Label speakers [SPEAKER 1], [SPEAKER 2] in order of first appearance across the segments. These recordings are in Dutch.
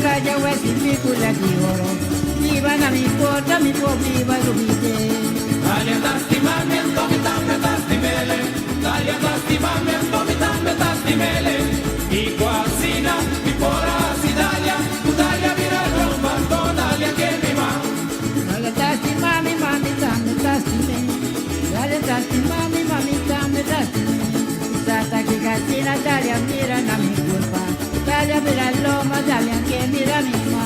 [SPEAKER 1] raja wesi mikula dioro. Viva na mi porta, mi po viva lubite.
[SPEAKER 2] Dalia tasti mame, tomi tambe tasti mele. Dalia tasti mame, tomi tambe tasti mele. I quasina, mi pora si Dalia. Tu Dalia vira romba, to Dalia che mi ma.
[SPEAKER 1] Dalia tasti mami, mami tambe tasti me. Dalia tasti mami, mami tambe tasti me. Sata che casina, Dalia mira na mi culpa. Dalia mira loma, Dalia che mira mi ma.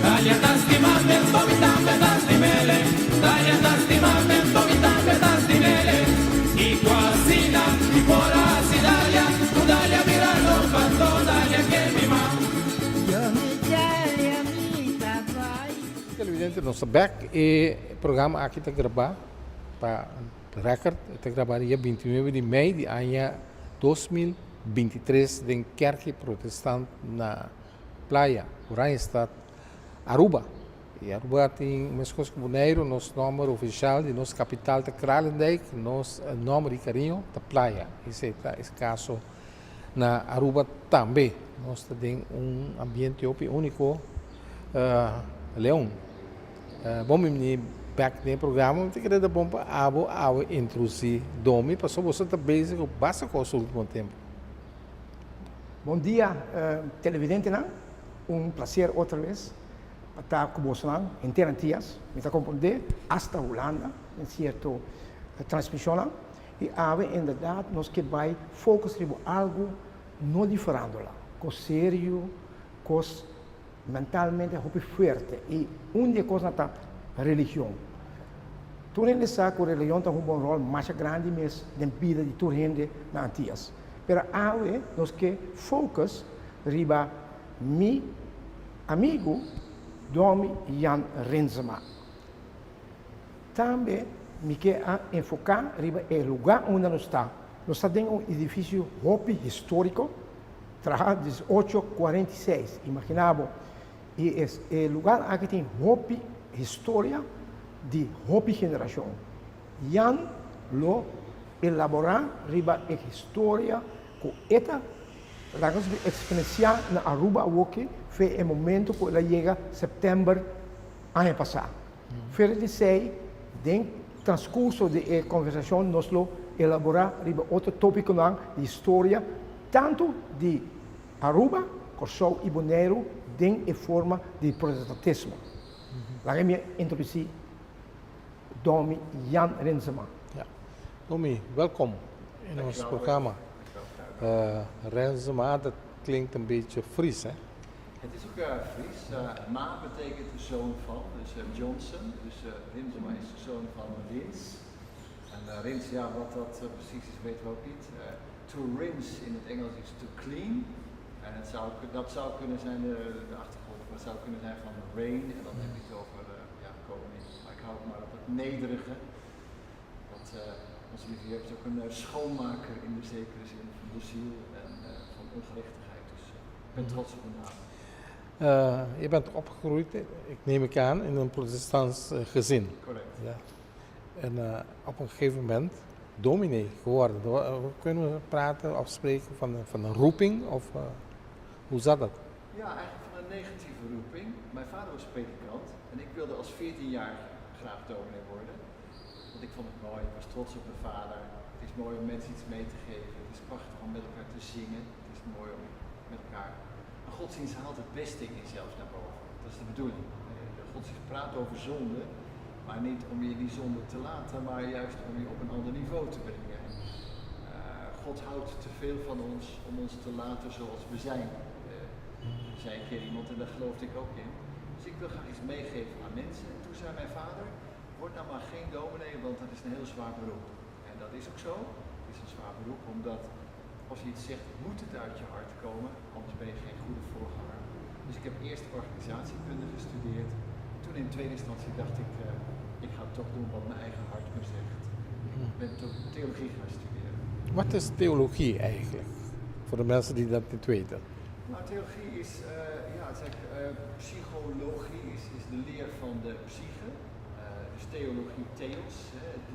[SPEAKER 2] Dalia tasti mame, tomi tambe tasti mele. Dalia tasti mame, tomi tambe tasti mele. I quasina, mi pora si Dalia. Tu Dalia vira romba, to Dalia che mi ma.
[SPEAKER 1] Yo mi Dalia mi tabai.
[SPEAKER 3] Televidente, nosso back e programa aqui está gravado para record, está gravado dia 29 de maio de ano 2023 em Kerk Protestant na Praia, Oranjestad, Aruba. E Aruba tem umas coisas como Bonaire, nosso nome oficial de nossa capital de Kralendijk, nosso nome de carinho da Praia. Esse caso na Aruba também. Nós temos ambiente único, Leão. Bom, me back no programa, eu queria dar bom para a introduzir Domi, para você estar bem com o básico ao último tempo.
[SPEAKER 4] Bom dia, televidente, não? Prazer outra vez estar com você em Terrantias, me acompanhar hasta Holanda, em certa transmissão. E em verdade, nós que vai focar em algo não diferente lá, com sério, com mentalmente muito forte. E uma coisa é a religião. Todo mundo sabe que a religião tem um rol mais grande na vida de todo mundo na Antillas. Mas agora, nós que focus riba meu amigo Domi Jan Renzema. Também me quer enfocar riba o lugar onde nós estamos. Nós temos edifício hopi histórico, trabalho de 1846, imaginava. E é o lugar aqui tem hopi história de hopi geração. Jan lo elaborar riba a história com esta la experiencia na Aruba que foi o momento que ela chega em setembro ano passado. Foi de sei, no transcurso da conversação, nós elaborar outro tópico de história, tanto de Aruba, Corsou e Bonaire, em forma de protestantismo. Lá me introduzir Domi Jan Renzema.
[SPEAKER 3] Ja. Domi, welkom in ons programma. Renzema, dat klinkt een beetje Fries, hè?
[SPEAKER 5] Het is ook Fries. Ma betekent de zoon van, dus Johnson. Dus Renzema is de zoon van Rins. En Rins, ja, wat dat precies is, weten we ook niet. To rinse in het Engels is to clean. En dat zou kunnen zijn, de achtergrond, dat zou kunnen zijn van rain. En dan heb je het over koning. Maar ik hou het maar op het nederige. Want onze lieve Heer is ook een schoonmaker in de zekere zin van de ziel en van ongerechtigheid. Dus ik ben trots op mijn naam.
[SPEAKER 3] Je bent opgegroeid, ik neem ik aan, in een protestants gezin.
[SPEAKER 5] Correct.
[SPEAKER 3] Ja. En op een gegeven moment dominee geworden. Kunnen we praten of spreken van een roeping? Of hoe zat dat?
[SPEAKER 5] Ja, eigenlijk van een negatieve roeping. Mijn vader was predikant en ik wilde als 14-jaar graag dominee worden. Want ik vond het mooi, ik was trots op mijn vader. Het is mooi om mensen iets mee te geven. Het is prachtig om met elkaar te zingen. Het is mooi om met elkaar... Maar godsdienst haalt het beste in jezelf naar boven. Dat is de bedoeling. De godsdienst praat over zonde, maar niet om je die zonde te laten, maar juist om je op een ander niveau te brengen. God houdt te veel van ons om ons te laten zoals we zijn. Zei een keer iemand en daar geloofde ik ook in. Dus ik wil graag iets meegeven aan mensen. En toen zei mijn vader, word nou maar geen dominee, want dat is een heel zwaar beroep. En dat is ook zo. Het is een zwaar beroep, omdat als je iets zegt, moet het uit je hart komen, anders ben je geen goede voorganger. Dus ik heb eerst organisatiekunde gestudeerd. Toen in tweede instantie dacht ik, ik ga toch doen wat mijn eigen hart me zegt. Ik ben toen theologie gaan studeren.
[SPEAKER 3] Wat is theologie eigenlijk? Voor de mensen die dat niet weten.
[SPEAKER 5] Nou, theologie is, psychologie is de leer van de psyche. Dus theologie, theos,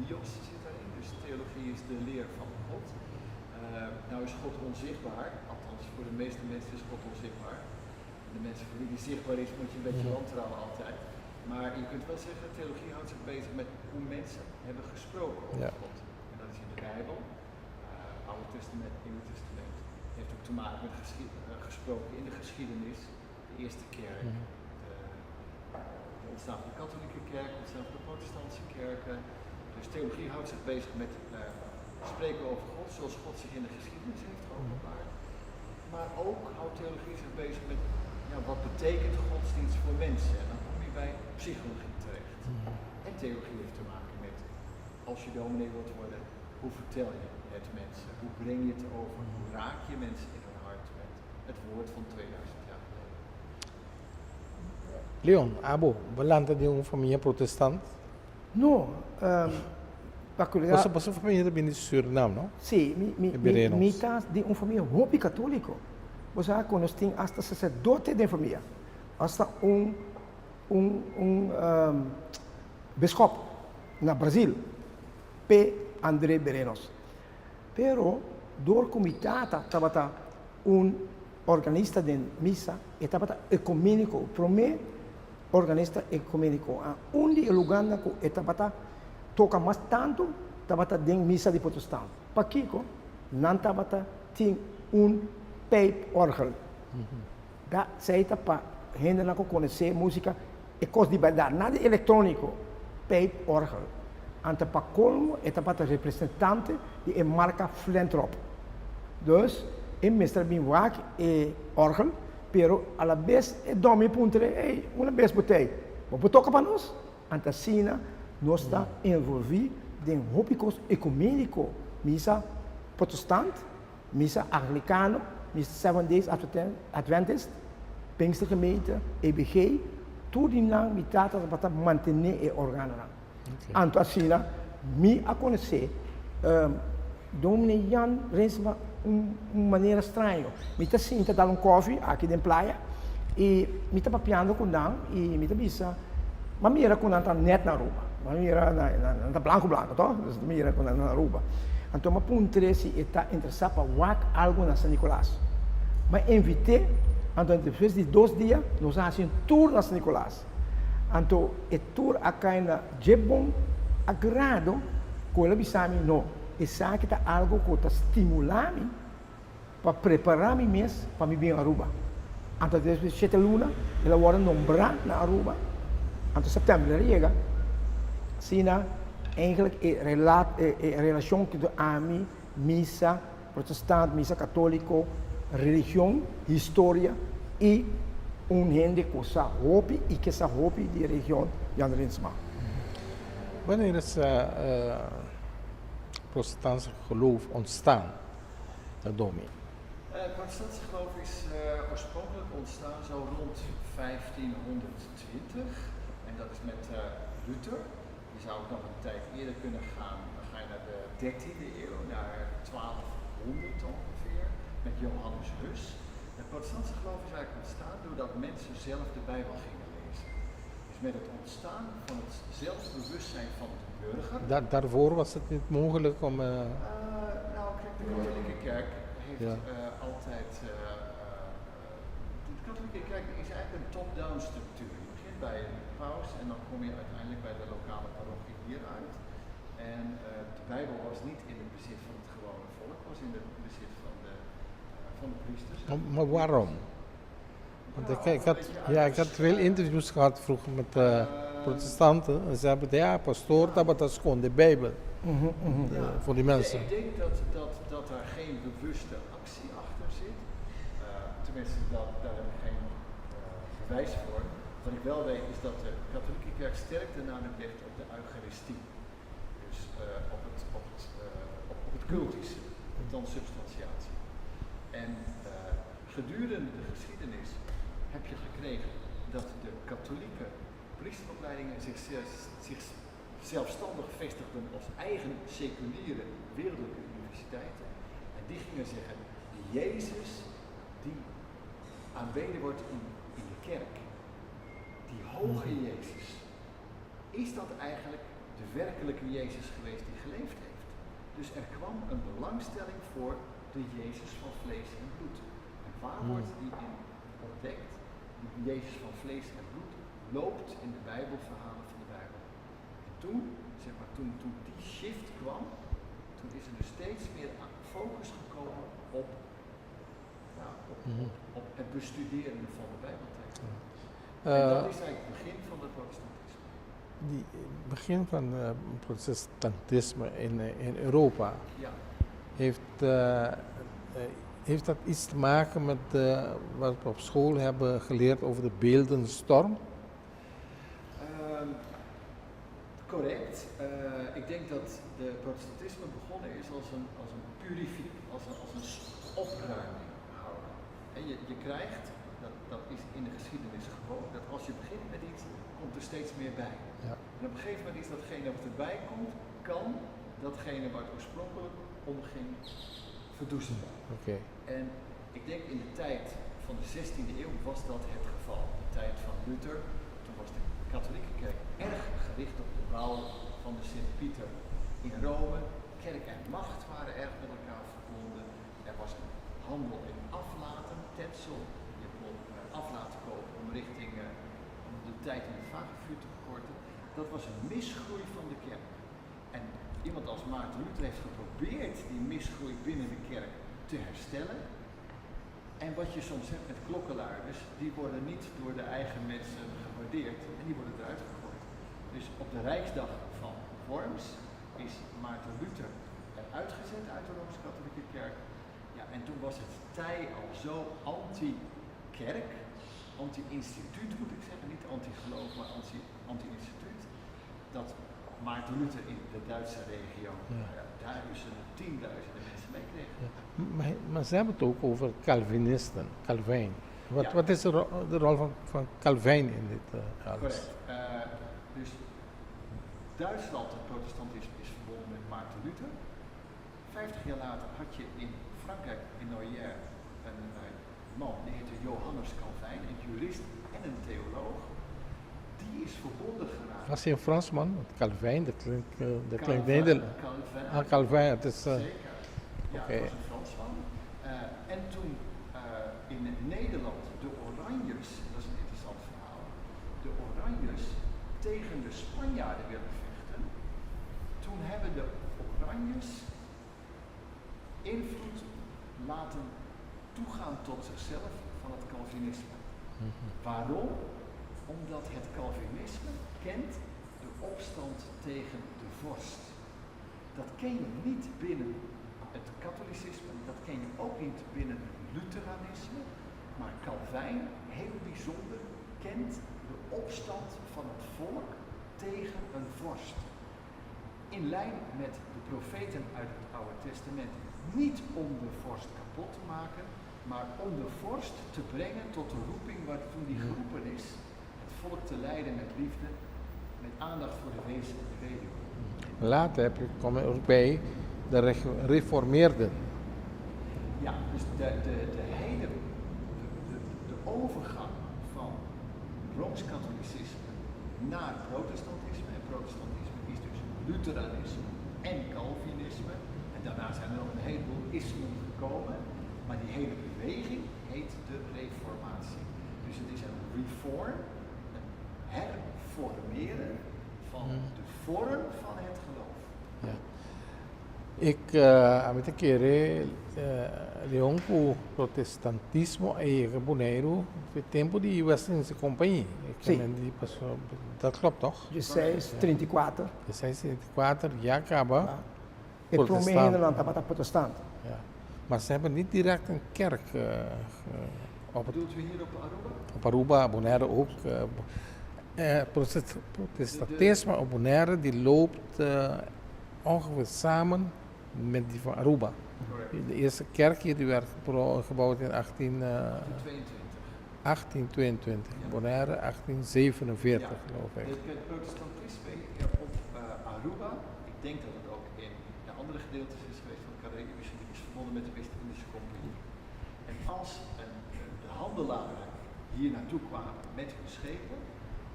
[SPEAKER 5] dios zit daarin. Dus theologie is de leer van God. Nou is God onzichtbaar, althans voor de meeste mensen is God onzichtbaar. De mensen voor wie die zichtbaar is, moet je een beetje wantrouwen altijd. Maar je kunt wel zeggen, theologie houdt zich bezig met hoe mensen hebben gesproken over God. En dat is in de Bijbel, Oude Testament, Nieuwe Testament. Het heeft ook te maken met gesproken in de geschiedenis, de eerste kerk. De ontstaan van de katholieke kerk, de ontstaan van de protestantse kerken. Dus theologie houdt zich bezig met spreken over God, zoals God zich in de geschiedenis heeft geopenbaard. Maar ook houdt theologie zich bezig met wat betekent godsdienst voor mensen. En dan kom je bij psychologie terecht. En theologie heeft te maken met, als je dominee wilt worden, hoe vertel je het mensen? Hoe breng je het over? Hoe raak je mensen in hun hart met het woord van 2000 jaar geleden?
[SPEAKER 3] Leon, Abo, belanda de uma família protestante?
[SPEAKER 4] No,
[SPEAKER 3] Você família também de Suriname, não?
[SPEAKER 4] Sim, mi tá de uma família hopi católico. Você nós tem hasta sacerdote de família, hasta biskop na Brasil, P. André Berenos. Pero door comitata tabata organista de misa e tabata ecumenico, pro me organista ecumenico. Onde Luganda ko tabata toca mais tanto tabata den misa de protestante. Pakiko nan tabata ting tape orgel. Da sei tapa gente na conhecer música e coisa de verdade, nada eletrônico, tape orgel. Ante pa colmo é tapa representante de marca Flentrop. Dus em mestre bem wak e orgel, pero a la vez é domi puntere, uma vez botei. Vou tocar para nós. Ante sina nós está envolvido em hópicos ecumênico, misa protestante, misa anglicano, misa Seventh Days Adventist, Pinkstergemeente, EBG, tudo em lá me trata para manter e organar. Anto assim, me a conhecer, Domine Jan Rensma maneira estranha. Me está sentindo dar coffee aqui na praia e me está papiando com dan e me está bisa, mas me era com dan net na Aruba, mas me era na blanco, toh, me era com dan na Aruba. Então, uma puntre se está interessado para wak algo na São Nicolás. Mas invitei, então depois de 2 dias, nós fazemos um tour na São Nicolás. Então, o tour aqui na Jebon, agrado, com ele bisami não. Isso aqui é algo que está estimulando para preparar-me mesmo para me vir a Aruba. Então, depois de 7 luna, ela vai nombrar na Aruba. Então, setembro, ela chega. Sina, eigenlijk relação que do AMI, missa, protestante, missa católico, religião, história e gente que sa hopi e que sa hopi de religião Jan Rensma.
[SPEAKER 3] Wanneer is protestantse geloof ontstaan, Domi?
[SPEAKER 5] Het protestantse geloof is oorspronkelijk ontstaan zo rond 1520 en dat is met Luther. Je zou ook nog een tijd eerder kunnen gaan, dan ga je naar de 13e eeuw, naar 1200 ongeveer, met Johannes Hus. Het protestantse geloof is eigenlijk ontstaan doordat mensen zelf de Bijbel gingen lezen. Dus met het ontstaan van het zelfbewustzijn van de burger.
[SPEAKER 3] Daarvoor was het niet mogelijk om...
[SPEAKER 5] Nou, kijk, de katholieke kerk heeft altijd... de katholieke kerk is eigenlijk een top-down structuur. Je begint bij een paus en dan kom je uiteindelijk bij de lokale parochie hieruit. En de Bijbel was niet in het bezit van het gewone volk, was in het bezit van de priesters.
[SPEAKER 3] Maar waarom? Want ik had veel interviews gehad vroeger met protestanten en ze hebben pastoor, dat is gewoon de Bijbel voor die mensen.
[SPEAKER 5] Ik denk dat daar geen bewuste actie achter zit. Tenminste, daar heb ik geen bewijs voor. Wat ik wel weet is dat de katholieke kerk sterk de nadruk legt op de eucharistie. Dus op het cultische, de transubstantiatie. En gedurende de geschiedenis heb je gekregen dat de katholieke priesteropleidingen zich zelfstandig vestigden als eigen seculiere wereldlijke universiteiten. En die gingen zeggen, de Jezus die aanbeden wordt in de kerk, die hoge Jezus, is dat eigenlijk de werkelijke Jezus geweest die geleefd heeft? Dus er kwam een belangstelling voor de Jezus van vlees en bloed. En waar wordt die in ontdekt? Jezus van vlees en bloed, loopt in de Bijbelverhalen van de Bijbel. En toen, zeg maar, toen die shift kwam, toen is er dus steeds meer focus gekomen op het bestuderen van de Bijbeltekst. En dat is eigenlijk het begin van het protestantisme.
[SPEAKER 3] Het begin van het protestantisme in Europa,
[SPEAKER 5] Ja.
[SPEAKER 3] heeft dat iets te maken met wat we op school hebben geleerd over de beeldenstorm?
[SPEAKER 5] Correct. Ik denk dat de protestantisme begonnen is als een opruiming houden. En je krijgt, dat is in de geschiedenis gewoon, dat als je begint met iets, komt er steeds meer bij.
[SPEAKER 3] Ja.
[SPEAKER 5] En op een gegeven moment is datgene wat erbij komt, kan datgene waar het oorspronkelijk om ging, verdoezelen.
[SPEAKER 3] Okay.
[SPEAKER 5] En ik denk in de tijd van de 16e eeuw was dat het geval. De tijd van Luther, toen was de katholieke kerk erg gericht op de bouw van de Sint-Pieter in Rome. Kerk en macht waren erg met elkaar verbonden. Er was een handel in aflaten, tetsel. Je kon aflaten kopen om richting om de tijd in het vagevuur te verkorten. Dat was een misgroei van de kerk. En iemand als Maarten Luther heeft geprobeerd die misgroei binnen de kerk te herstellen. En wat je soms hebt met klokkenluiders, die worden niet door de eigen mensen gewaardeerd en die worden eruit gegooid. Dus op de Rijksdag van Worms is Maarten Luther eruit gezet uit de Rooms-Katholieke Kerk. Ja, en toen was het tij al zo anti-kerk, anti-instituut moet ik zeggen, niet anti-geloof, maar anti-instituut, dat Maarten Luther in de Duitse regio duizenden, tienduizenden mensen meekregen.
[SPEAKER 3] Ja. Maar ze hebben het ook over Calvinisten, Calvijn. Wat is de rol van Calvijn in dit alles?
[SPEAKER 5] Correct. Dus Duitsland, het protestantisme, is verbonden met Maarten Luther. 50 jaar later had je in Frankrijk, in Noyers, een man, die heette Johannes Calvijn, een jurist en een theoloog. Die is verbonden geraakt.
[SPEAKER 3] Was hij een Fransman? Calvijn, dat klinkt Nederlands.
[SPEAKER 5] Calvijn.
[SPEAKER 3] Calvijn, het is...
[SPEAKER 5] Zeker. Ja, het was een Fransman. En toen in Nederland de Oranjes, dat is een interessant verhaal, de Oranjes tegen de Spanjaarden willen vechten, toen hebben de Oranjes invloed laten toegaan tot zichzelf van het Calvinisme. Waarom? Omdat het Calvinisme kent de opstand tegen de vorst. Dat ken je niet binnen het katholicisme, dat ken je ook niet binnen het Lutheranisme, maar Calvijn, heel bijzonder, kent de opstand van het volk tegen een vorst. In lijn met de profeten uit het Oude Testament. Niet om de vorst kapot te maken, maar om de vorst te brengen tot de roeping waartoe die geroepen is. Het volk te leiden met liefde, met aandacht voor de wezen en de weduwe.
[SPEAKER 3] Later kom je ook bij de reformeerden.
[SPEAKER 5] Ja, dus de overgang van Rooms-Katholicisme naar protestantisme. En protestantisme is dus Lutheranisme en Calvinisme. En daarna zijn er nog een heleboel ismen gekomen. Maar die hele beweging heet de Reformatie. Dus het is een reform, een hervormeren van de vorm van het geloof.
[SPEAKER 3] Ja. Avete chiedere Leon cu protestantismo e Bonaire per tempo di Westernse Compagnie.
[SPEAKER 4] Sì.
[SPEAKER 3] Dat klopt toch?
[SPEAKER 4] 1634.
[SPEAKER 3] 1634, ja, acaba.
[SPEAKER 4] E promene Nederland estava protestant.
[SPEAKER 3] Ja. Maar ze hebben niet direct een kerk op het...
[SPEAKER 5] Bedoelt u hier op Aruba?
[SPEAKER 3] Op Aruba, Bonaire ook. Protestantisme op Bonaire die loopt ongeveer samen met die van Aruba.
[SPEAKER 5] Correct.
[SPEAKER 3] De eerste kerk hier die werd gebouwd in 1822.
[SPEAKER 5] Ja.
[SPEAKER 3] Bonaire 1847 geloof ik.
[SPEAKER 5] Het protestantisme op Aruba, ik denk dat het ook in de andere gedeeltes is geweest van de Caribisch gebied, is verbonden met de West-Indische Compagnie. En als de handelaren hier naartoe kwamen met hun schepen,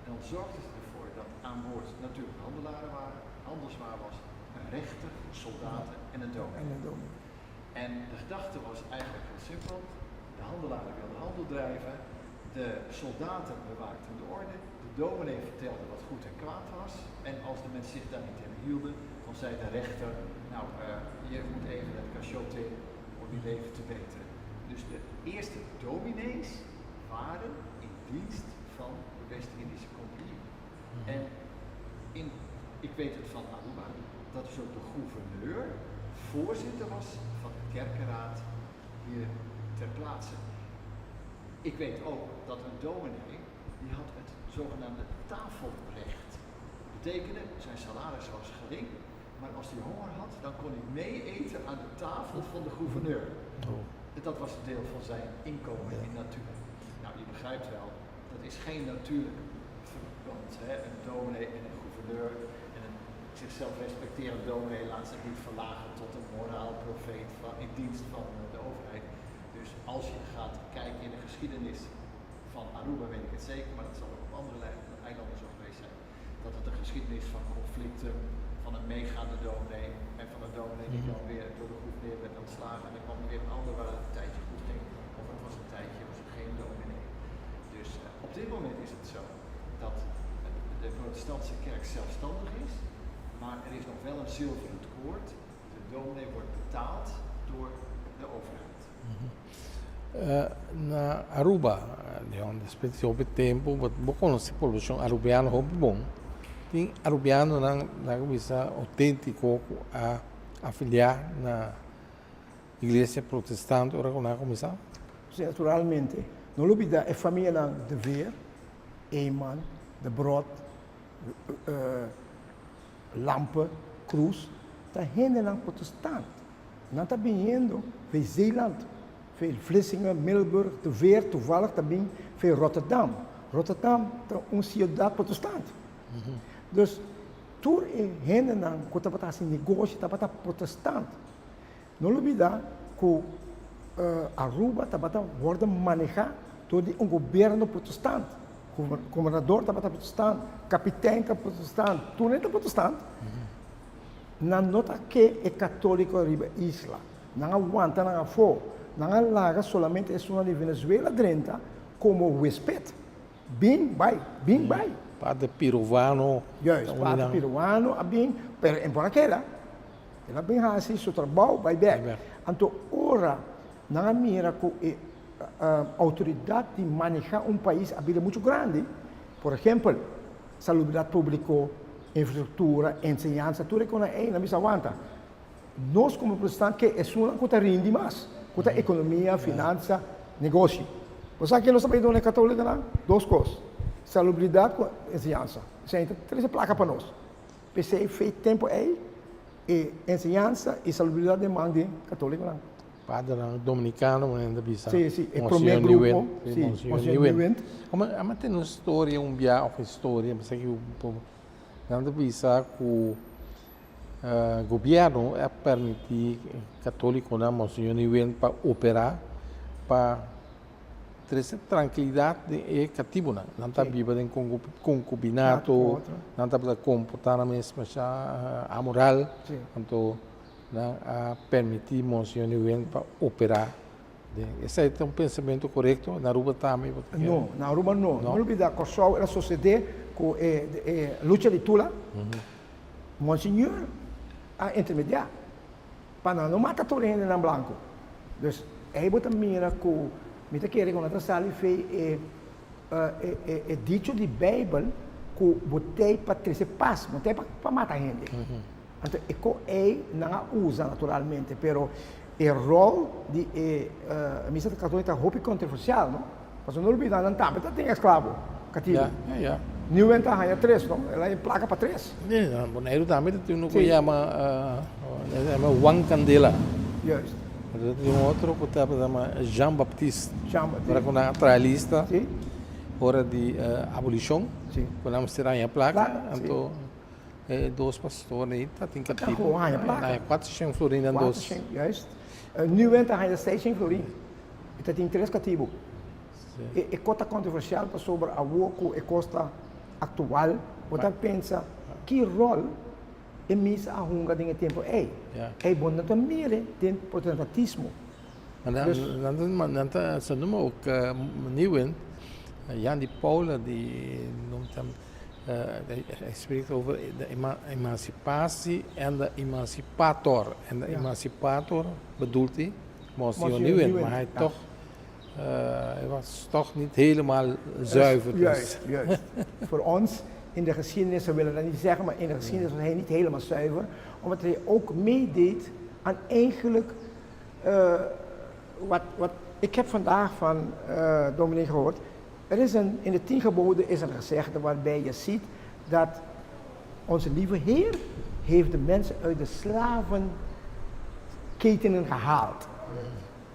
[SPEAKER 5] dan zorgden ze ervoor dat aan boord natuurlijk handelaren waren, handelswaar was, een rechter, soldaten en een dominee. En de gedachte was eigenlijk heel simpel. De handelaren wilden handel drijven, De soldaten bewaakten de orde, de dominee vertelde wat goed en kwaad was. En als de mensen zich daar niet in hielden, dan zei de rechter, nou, je moet even het cachot in om je leven te beteren. Dus de eerste dominees waren in dienst van de West-Indische Compagnie. En ik weet het van Aruba, dat dus ook de gouverneur voorzitter was van de kerkenraad hier ter plaatse. Ik weet ook dat een dominee, die had het zogenaamde tafelrecht. Dat betekende, zijn salaris was gering, maar als hij honger had, dan kon hij mee eten aan de tafel van de gouverneur. Dat was een deel van zijn inkomen in natuur. Nou, je begrijpt wel, dat is geen natuurlijk verband. Hè? Een dominee en een gouverneur en een zichzelf respecterend dominee laat zich niet verlagen tot een moraalprofeet in dienst van de overheid. Dus als je gaat kijken in de geschiedenis van Aruba, weet ik het zeker, maar dat zal ook op andere eilanden zo geweest zijn, dat het een geschiedenis van conflicten, van een meegaande dominee en van een dominee die dan weer door de gouverneur werd ontslagen en dan kwam er weer een ander waar het een tijdje goed ging, of het was een tijdje, was er geen dominee. Dus op dit moment is het zo dat de protestantse kerk zelfstandig is, maar er is nog wel een zilveren koord. De dominee wordt betaald door de overheid.
[SPEAKER 3] Na Aruba, respeito ao tempo, but conhece população arubiano hobby bom. Tem arubiano na visa autêntico a afiliar na igreja protestante ora com a comissão.
[SPEAKER 4] Sim, naturalmente. Não olvida é família de Veer, Eeman, de Brod, Lampe, Cruz, está rendendo protestante. Não está vindo de Zeeland. Veel Vlissingen, Middelburg, de Veer, toevallig também veel Rotterdam. Rotterdam é uma cidade protestante. Dus toen hen dan kota assim negócio tá protestante. Não olvidar que Aruba tá wordt manejado door um governo protestante. Governador tá protestante, kapitein tá protestante, toen é protestante. Não nota que é católico riba isla. Não aguanta, não afo. Não larga solamente es una de Venezuela 30 como huésped. Bem vai.
[SPEAKER 3] Padre peruano.
[SPEAKER 4] Juist, padre peruano, bem, pero embora ela bem assim, seu trabalho vai bem. Então, ora, não mira que a autoridade de manejar país é muito grande. Por exemplo, salubridade pública, infraestrutura, enseñanza, tudo que não me aguanta. Nós, como protestantes, é uma coisa rende mais. Quanto a economia, finança, negócio. Você aqui nós também na católica lá, duas coisas. Salubridade com ensinança. Isso é três placas para nós. PC fez tempo aí, e ensinança e salubridade de mãe católica lá.
[SPEAKER 3] Padre dominicano, ainda bisa.
[SPEAKER 4] Sim, é o primeiro grupo. Sim,
[SPEAKER 3] Monsignor. Mas tem uma história, uma história, mas aqui o povo ainda bisa que o governo permitir católico na Monsignor Nguyen para operar para ter essa tranquilidade e cativo não está viva em concubinato, não está para comportar a mesma a moral, então não permitir Monsignor Nguyen para operar. Esse é um pensamento correto na Aruba também?
[SPEAKER 4] Não, na Aruba não. Não olvidar que só ela sucede com a luta de Tula. Monsignor a intermediar para não matar todo mundo em branco. Então, aí você mira que me quer com a sala fez é dito de Bíblia que botei para trazer paz, botei para matar gente. Então, é não usa naturalmente, pero o rol de a missa católica é muito controversial, não? Mas não olvidar não tá, mas tem escravo, cativo. New ventaja é 3, não? Ela é placa para 3.
[SPEAKER 3] Não, Bonaire também tem um que chama Juan Candela.
[SPEAKER 4] Justo.
[SPEAKER 3] Tem um outro que chama Jean Baptiste. Para com a trailista, hora de abolição. Quando vamos tirar a placa, então dois pastores aí tá tem cativo. Na 400 florins dois.
[SPEAKER 4] Juist. New ventaja é 600 florins. Então tem 3 cativos. E cota controversial sobre a woco e costa atual, você pensa que rol é missa a hunga de tempo é bom não também tem protestantismo.
[SPEAKER 3] Nanta sa numa o Nguyen Jan die Polen die noemt hem, hij spreekt over de emancipatie en de emancipator. En de emancipator bedoelt hij, Monsieur Nieuwen, maar hij, toch, hij was toch niet helemaal zuiver.
[SPEAKER 4] Juist. Voor ons in de geschiedenis, we willen dat niet zeggen, maar in de geschiedenis was hij niet helemaal zuiver, omdat hij ook meedeed aan eigenlijk wat ik heb vandaag van dominee gehoord. Er is in de 10 geboden is een gezegde waarbij je ziet dat onze lieve Heer heeft de mensen uit de slavenketenen gehaald.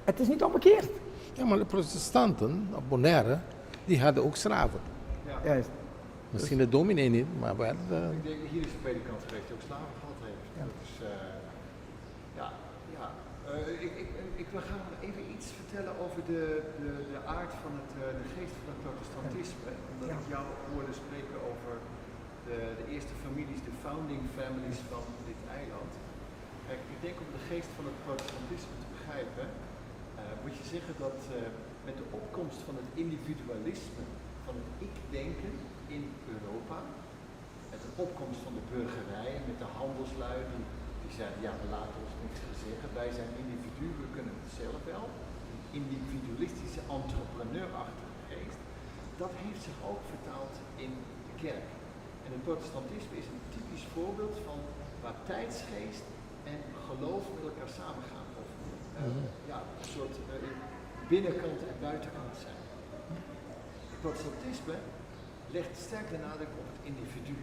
[SPEAKER 4] Het is niet omgekeerd.
[SPEAKER 3] Ja, maar de protestanten op Bonaire, die hadden ook slaven.
[SPEAKER 5] Ja.
[SPEAKER 4] Juist.
[SPEAKER 3] Misschien de dominee niet, maar wel de...
[SPEAKER 5] Ik denk, hier is de predikant geweest die ook slaven gehad heeft.
[SPEAKER 4] Ja.
[SPEAKER 5] Dat is, ik wil graag nog even iets vertellen over de aard van de geest van het protestantisme. Omdat ik jou hoorde spreken over de eerste families, de founding families van dit eiland. Kijk, ik denk om de geest van het protestantisme te begrijpen, moet je zeggen dat met de opkomst van het individualisme, van het ik-denken in Europa, met de opkomst van de burgerij, met de handelslui die zeiden, ja, we laten ons niks zeggen, wij zijn individu, we kunnen het zelf wel. Een individualistische, entrepreneurachtige geest, dat heeft zich ook vertaald in de kerk. En het protestantisme is een typisch voorbeeld van waar tijdsgeest en geloof met elkaar samengaan. Of een soort binnenkant en buitenkant zijn. Het protestantisme legt sterk de nadruk op het individu.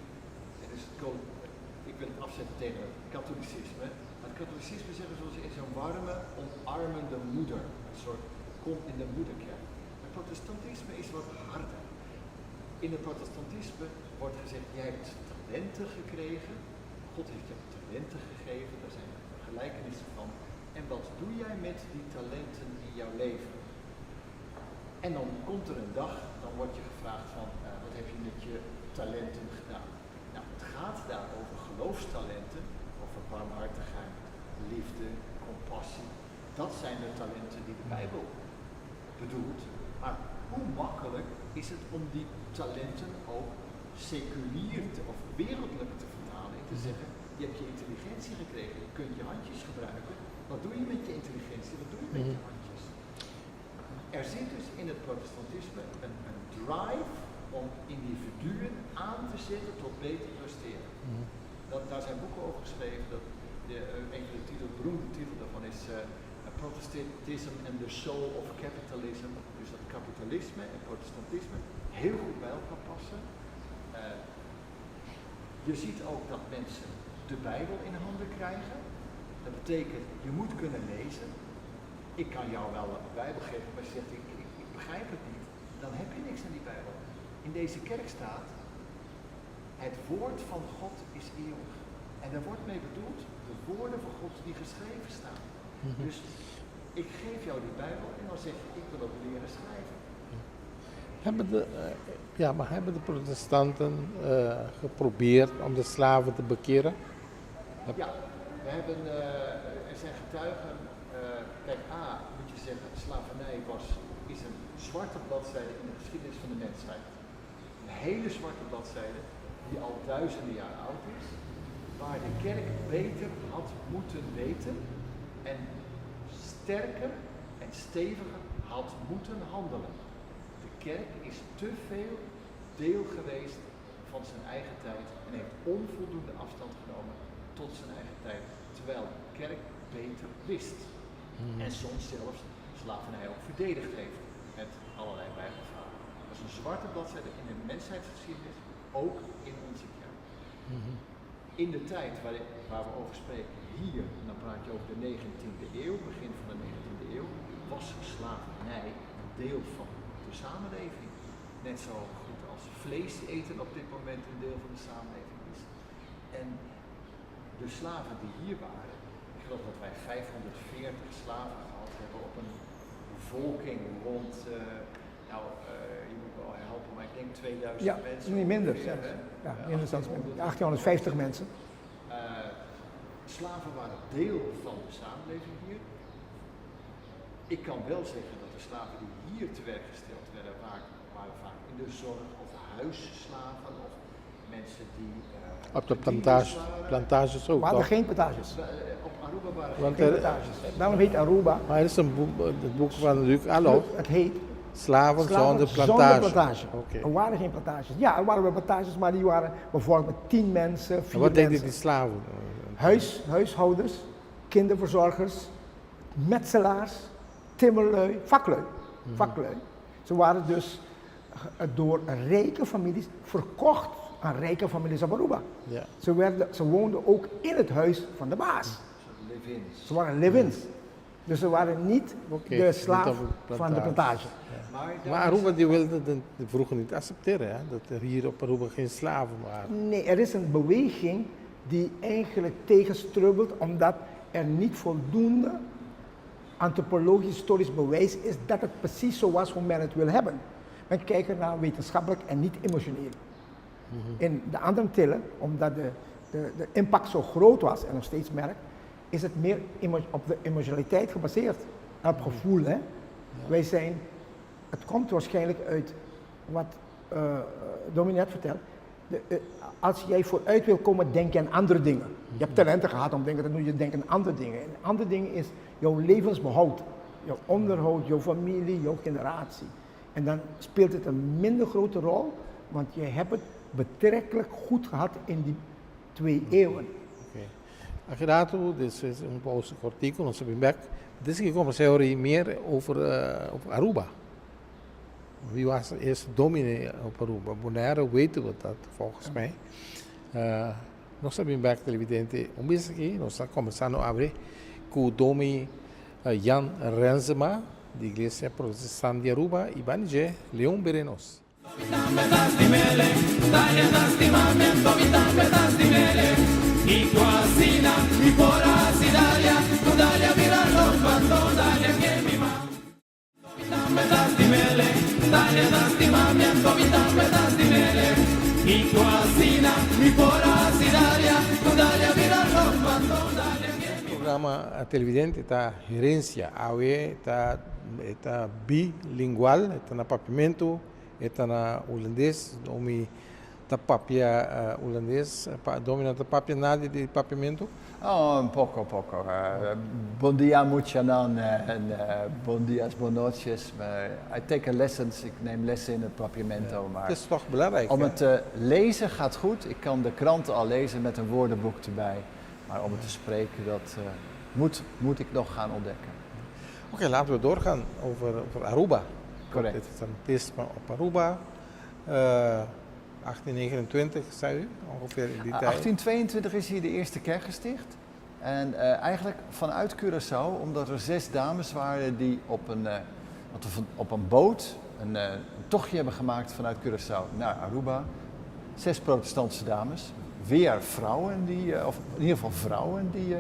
[SPEAKER 5] En dus ik wil het afzetten tegen het katholicisme. Maar het katholicisme zeggen zoals in zo'n warme, omarmende moeder. Een soort kom in de moederkerk. Het protestantisme is wat harder. In het protestantisme wordt gezegd, jij hebt talenten gekregen. God heeft je talenten gegeven, daar zijn gelijkenissen van. En wat doe jij met die talenten in jouw leven? En dan komt er een dag, dan wordt je gevraagd van, wat heb je met je talenten gedaan? Nou, het gaat daar over geloofstalenten, over barmhartigheid, liefde, compassie. Dat zijn de talenten die de Bijbel bedoelt. Maar hoe makkelijk is het om die talenten ook seculier of wereldlijk te vertalen en te zeggen, je hebt je intelligentie gekregen, je kunt je handjes gebruiken. Wat doe je met je intelligentie? Wat doe je met je handjes? Er zit dus in het protestantisme een drive om individuen aan te zetten tot beter presteren. Daar zijn boeken over geschreven. Een van de beroemde titel daarvan is Protestantism and the Soul of Capitalism. Dus dat kapitalisme en protestantisme heel goed bij elkaar passen. Je ziet ook dat mensen de Bijbel in handen krijgen. Dat betekent, je moet kunnen lezen. Ik kan jou wel een Bijbel geven, maar je zegt, ik begrijp het niet. Dan heb je niks aan die Bijbel. In deze kerk staat, het woord van God is eeuwig. En daar wordt mee bedoeld, de woorden van God die geschreven staan. Dus ik geef jou die Bijbel en dan zeg je, ik wil ook leren schrijven.
[SPEAKER 3] Hebben de protestanten geprobeerd om de slaven te bekeren?
[SPEAKER 5] Ja, we hebben, er zijn getuigen. Kijk, moet je zeggen, slavernij is een zwarte bladzijde in de geschiedenis van de mensheid. Een hele zwarte bladzijde die al duizenden jaar oud is, waar de kerk beter had moeten weten en sterker en steviger had moeten handelen. De kerk is te veel deel geweest van zijn eigen tijd en heeft onvoldoende afstand genomen tot zijn eigen tijd, terwijl de kerk beter wist. En soms zelfs slavernij ook verdedigd heeft met allerlei bijgevallen. Dat is een zwarte bladzijde in de mensheidsgeschiedenis, ook in onze kerk. In de tijd waar we over spreken, hier, en dan praat je over de 19e eeuw, begin van de 19e eeuw, was slavernij een deel van de samenleving. Net zo goed als vlees eten op dit moment een deel van de samenleving is. En de slaven die hier waren, ik geloof dat wij 540 slaven gehad hebben op een bevolking rond, je moet me wel helpen, maar ik denk 2000 mensen.
[SPEAKER 4] Ja, niet minder.
[SPEAKER 5] Ja,
[SPEAKER 4] minder zelfs 1850 mensen.
[SPEAKER 5] Slaven waren deel van de samenleving hier. Ik kan wel zeggen dat de slaven die hier te werk gesteld werden, waren vaak in de zorg of huisslaven of mensen die
[SPEAKER 3] Op de
[SPEAKER 5] bediendes waren.
[SPEAKER 3] plantages ook,
[SPEAKER 4] We hadden
[SPEAKER 3] toch?
[SPEAKER 4] geen plantages.
[SPEAKER 5] Op Aruba waren
[SPEAKER 3] Want
[SPEAKER 4] Geen plantages. Daarom heet Aruba.
[SPEAKER 3] Maar het is het boek van Luc Allo,
[SPEAKER 4] Het heet
[SPEAKER 3] Slaven zonder
[SPEAKER 4] zonder
[SPEAKER 3] plantage.
[SPEAKER 4] plantage.
[SPEAKER 3] Oké.
[SPEAKER 4] Er waren geen plantages. Ja, er waren wel plantages, maar die waren bijvoorbeeld met 10 mensen, 4
[SPEAKER 3] En wat deden
[SPEAKER 4] mensen.
[SPEAKER 3] die slaven?
[SPEAKER 4] Huishoudens, kinderverzorgers, metselaars, timmerlui, vaklui. Vaklui. Ze waren dus door rijke families verkocht aan rijke families op Aruba.
[SPEAKER 3] Ja.
[SPEAKER 4] Ze woonden ook in het huis van de baas.
[SPEAKER 5] live-ins.
[SPEAKER 4] Ze waren live-ins. Dus ze waren niet
[SPEAKER 3] Oké,
[SPEAKER 4] de
[SPEAKER 3] niet
[SPEAKER 4] slaaf
[SPEAKER 3] op de
[SPEAKER 4] van de plantage.
[SPEAKER 3] Maar Aruba die wilde het vroeger niet accepteren, hè? Dat er hier op Aruba geen slaven waren.
[SPEAKER 4] Nee, er is een beweging die eigenlijk tegenstrubbelt omdat er niet voldoende antropologisch historisch bewijs is dat het precies zo was hoe men het wil hebben. Men kijkt naar wetenschappelijk en niet emotioneel. In de andere tillen, omdat de impact zo groot was en nog steeds merkt, is het meer op de emotionaliteit gebaseerd. En op gevoel. Hè? Wij zijn, het komt waarschijnlijk uit wat Dominee net vertelt. Als jij vooruit wil komen, denk je aan andere dingen. Je hebt talenten gehad om te denken, dan moet je denken aan andere dingen. En andere dingen is jouw levensbehoud, jouw onderhoud, jouw familie, jouw generatie. En dan speelt het een minder grote rol, want je hebt het betrekkelijk goed gehad in die 2 eeuwen.
[SPEAKER 3] Agrato, dit is een pauze artikel, ons bek. Dit is gekomen theorie meer over Aruba. Wie was de eerste dominee op Aruba? Bonaire weten we dat volgens mij. Nós sabemos que evidente aqui, nós estamos começando a abrir com o domi Jan Renzema, da Igreja Protestante de Aruba, e Banije Leon Berenos.
[SPEAKER 2] I quasina, i porasi d'aria, tu dalia virano, quando dalia che mi va. Tomitambe dasti mele, dalia dasti mami, tomitambe dasti mele. I quasina, i porasi d'aria, tu dalia virano, quando dalia che mi va.
[SPEAKER 3] O programa televidente está gerência, AUE está bilingual, está na papiamento, está na holandês, domi da papia holandês, domina da papia nada de papiamento.
[SPEAKER 5] Oh, un poco. Bon dia, muchanan en bon dias, bon noches. I take lessons, ik neem lessen in het papiamento. Maar
[SPEAKER 3] Het is toch belangrijk.
[SPEAKER 5] om
[SPEAKER 3] hè?
[SPEAKER 5] het te lezen gaat goed. Ik kan de kranten al lezen met een woordenboek erbij. Maar om het te spreken, dat moet ik nog gaan ontdekken.
[SPEAKER 3] Oké, laten we doorgaan over Aruba.
[SPEAKER 5] Correct.
[SPEAKER 3] Dit is een thema op Aruba. 1829, zei u, ongeveer in die tijd.
[SPEAKER 5] 1822 is hier de eerste kerk gesticht. En eigenlijk vanuit Curaçao, omdat er 6 dames waren die op een boot een tochtje hebben gemaakt vanuit Curaçao naar Aruba. 6 protestantse dames, weer vrouwen, of in ieder geval vrouwen die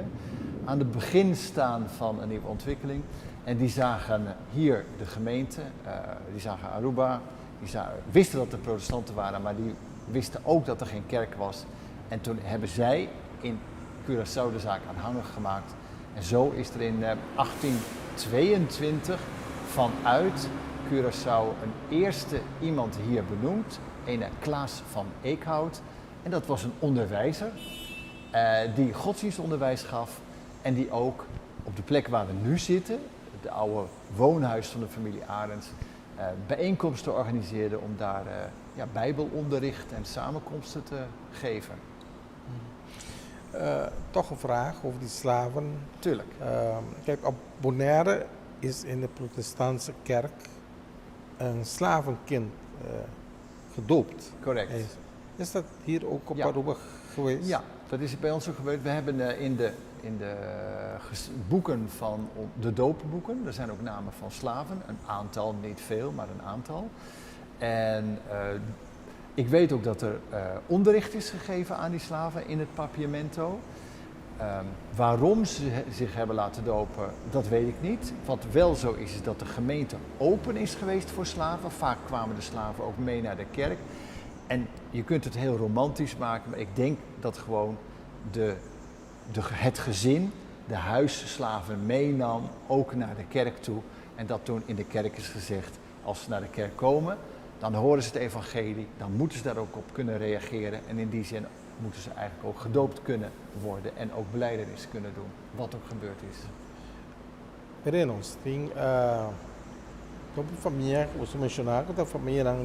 [SPEAKER 5] aan het begin staan van een nieuwe ontwikkeling. En die zagen hier de gemeente, die zagen Aruba. Die wisten dat er protestanten waren, maar die wisten ook dat er geen kerk was. En toen hebben zij in Curaçao de zaak aanhangig gemaakt. En zo is er in 1822 vanuit Curaçao een eerste iemand hier benoemd. Een Klaas van Eekhout. En dat was een onderwijzer die godsdienstonderwijs gaf. En die ook op de plek waar we nu zitten, het oude woonhuis van de familie Arends, bijeenkomsten organiseerde om daar bijbelonderricht en samenkomsten te geven.
[SPEAKER 3] Toch een vraag over die slaven.
[SPEAKER 5] Tuurlijk.
[SPEAKER 3] Kijk, op Bonaire is in de protestantse kerk een slavenkind gedoopt.
[SPEAKER 5] Correct.
[SPEAKER 3] Is dat hier ook op
[SPEAKER 5] Ja.
[SPEAKER 3] Aruba geweest?
[SPEAKER 5] Ja, dat is bij ons ook gebeurd. We hebben in de boeken van de doopboeken, er zijn ook namen van slaven, een aantal, niet veel, maar een aantal. En ik weet ook dat er onderricht is gegeven aan die slaven in het papiamento. Waarom ze zich hebben laten dopen, dat weet ik niet. Wat wel zo is dat de gemeente open is geweest voor slaven. Vaak kwamen de slaven ook mee naar de kerk. En je kunt het heel romantisch maken, maar ik denk dat gewoon het gezin de huisslaven meenam, ook naar de kerk toe. En dat toen in de kerk is gezegd, als ze naar de kerk komen, dan horen ze het evangelie, dan moeten ze daar ook op kunnen reageren. En in die zin moeten ze eigenlijk ook gedoopt kunnen worden en ook belijdenis kunnen doen, wat ook gebeurd is.
[SPEAKER 3] Merenos, tem uma família, você mencionava que a família era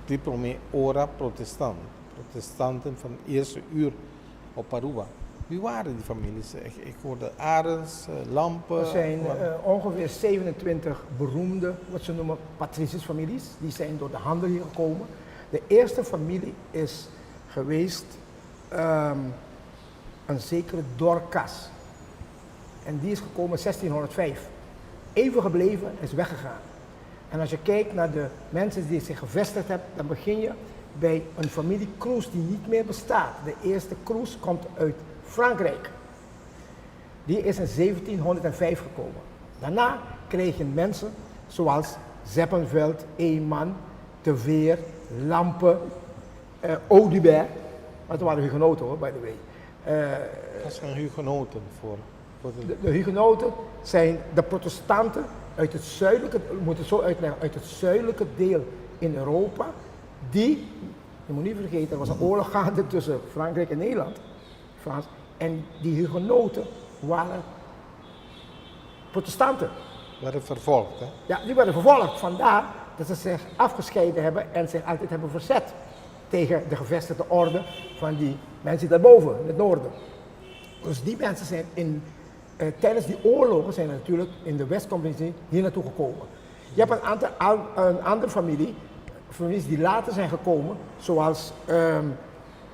[SPEAKER 3] de primeira hora protestanten van de eerste uur op Aruba. Wie waren die families? Ik hoorde arends, lampen.
[SPEAKER 4] Er zijn ongeveer 27 beroemde, wat ze noemen patriciërsfamilies, die zijn door de handel hier gekomen. De eerste familie is geweest een zekere Dorcas. En die is gekomen in 1605. Even gebleven, is weggegaan. En als je kijkt naar de mensen die zich gevestigd hebben, dan begin je bij een familie Cruz die niet meer bestaat. De eerste Cruz komt uit Frankrijk. Die is in 1705 gekomen. Daarna kreeg je mensen zoals Zeppenveld, Eeman, De Veer, Lampe, Audubert. Dat waren hugenoten hoor, by the way.
[SPEAKER 3] Dat zijn hugenoten voor
[SPEAKER 4] de hugenoten zijn de protestanten uit het zuidelijke, we moeten het zo uitleggen, uit het zuidelijke deel in Europa, die, je moet niet vergeten, er was een oorlog gaande tussen Frankrijk en Nederland, Frans, en die hugenoten waren protestanten.
[SPEAKER 3] Werden vervolgd, hè?
[SPEAKER 4] Ja, die werden vervolgd, vandaar dat ze zich afgescheiden hebben en zich altijd hebben verzet tegen de gevestigde orde van die mensen daarboven, in het noorden. Dus die mensen zijn tijdens die oorlogen zijn natuurlijk in de Westcompagnie hier naartoe gekomen. Je hebt een andere families die later zijn gekomen, zoals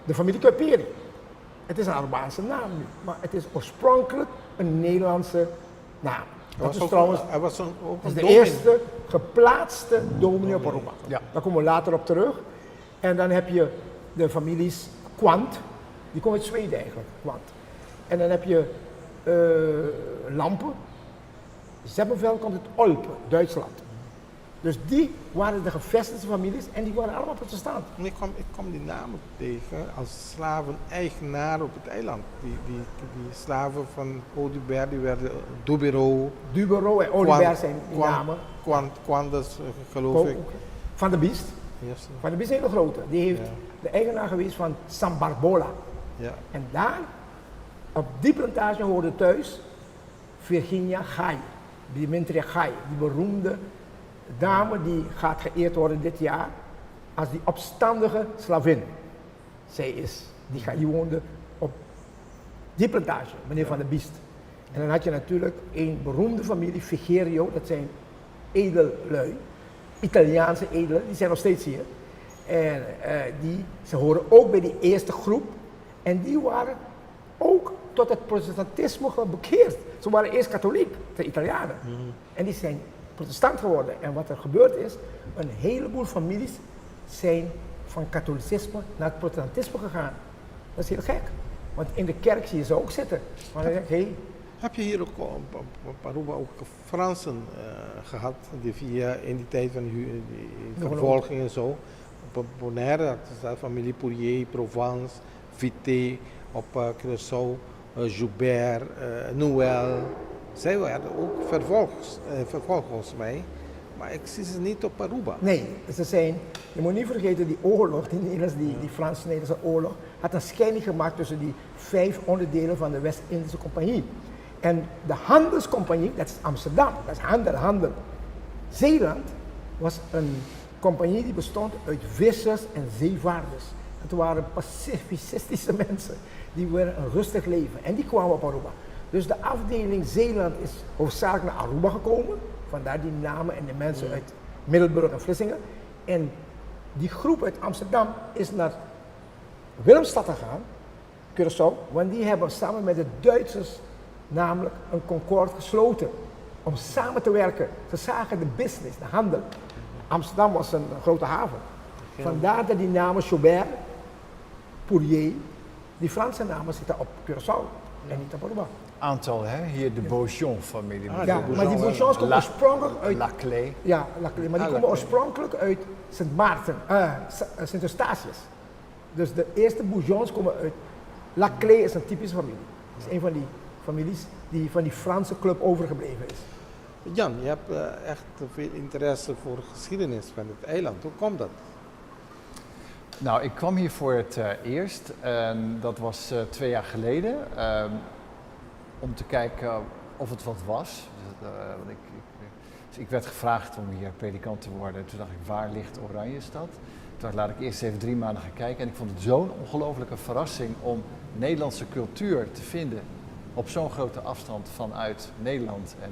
[SPEAKER 4] de familie Kuiperi. Het is een Arubaanse naam nu, maar het is oorspronkelijk een Nederlandse naam. Dat is trouwens de eerste geplaatste dominee op Aruba.
[SPEAKER 5] Ja.
[SPEAKER 4] Daar komen we later op terug. En dan heb je de families Quant, die komen uit Zweden eigenlijk, Quant. En dan heb je Lampen. Zeppenveld komt uit Olpe, Duitsland. Dus die waren de gevestigde families en die waren allemaal protestant.
[SPEAKER 3] Ik kwam die namen tegen als slaven-eigenaar op het eiland. Die slaven van Audubert, die werden
[SPEAKER 4] Dubereau en Audubert zijn die namen.
[SPEAKER 3] Quandas, geloof ik.
[SPEAKER 4] Van de Biest.
[SPEAKER 3] Yes.
[SPEAKER 4] Van de Biest is een hele grote. Die heeft de eigenaar geweest van San Barbola.
[SPEAKER 3] Ja.
[SPEAKER 4] En daar, op die plantage hoorde thuis Virginia Gai, Dimitria Gai, die beroemde dame die gaat geëerd worden dit jaar als die opstandige slavin. Die woonde op die plantage, meneer Van der Biest. En dan had je natuurlijk een beroemde familie, Figerio, dat zijn edellui, Italiaanse edelen, die zijn nog steeds hier. En ze horen ook bij die eerste groep en die waren ook tot het protestantisme bekeerd. Ze waren eerst katholiek, de Italianen. En die zijn protestant geworden. En wat er gebeurd is, een heleboel families zijn van katholicisme naar het protestantisme gegaan. Dat is heel gek. Want in de kerk zie je ze ook zitten. Maar dan zeg ik,
[SPEAKER 3] Heb je hier ook op Aruba ook Fransen gehad, die in die tijd van die vervolging en zo? Op Bonaire, dat is de familie Poirier, Provence, Vité, op Curaçao, Joubert, Noël. Zij werden ook vervolgd volgens mij, maar ik zie ze niet op Aruba.
[SPEAKER 4] Nee, je moet niet vergeten, die oorlog, die Frans-Nederlandse oorlog, had een scheiding gemaakt tussen die 5 onderdelen van de West-Indische Compagnie. En de handelscompagnie, dat is Amsterdam, dat is handel. Zeeland was een compagnie die bestond uit vissers en zeevaarders. Het waren pacificistische mensen, die wilden een rustig leven en die kwamen op Aruba. Dus de afdeling Zeeland is hoofdzakelijk naar Aruba gekomen, vandaar die namen en de mensen uit Middelburg en Vlissingen. En die groep uit Amsterdam is naar Willemstad gegaan, Curaçao, want die hebben samen met de Duitsers namelijk een concord gesloten om samen te werken. Ze zagen de business, de handel. Amsterdam was een grote haven. Vandaar dat die namen Joubert, Poirier, die Franse namen zitten op Curaçao en niet op Aruba.
[SPEAKER 5] Aantal, hè? Hier de Beaujon-familie.
[SPEAKER 4] Ja, maar die Beaujons komen oorspronkelijk uit...
[SPEAKER 5] Laclais.
[SPEAKER 4] Ja, Laclais, maar die komen oorspronkelijk uit Sint Maarten, Sint Eustatius. Dus de eerste Beaujons komen uit... Laclais is een typische familie. Het is een van die families die van die Franse club overgebleven is.
[SPEAKER 3] Jan, je hebt echt veel interesse voor geschiedenis van het eiland. Hoe komt dat?
[SPEAKER 5] Nou, ik kwam hier voor het eerst, dat was 2 jaar geleden, om te kijken of het wat was. Dus ik werd gevraagd om hier predikant te worden. Toen dacht ik, waar ligt Oranjestad? Toen dacht ik, laat ik eerst even 3 maanden gaan kijken. En ik vond het zo'n ongelofelijke verrassing om Nederlandse cultuur te vinden op zo'n grote afstand vanuit Nederland. En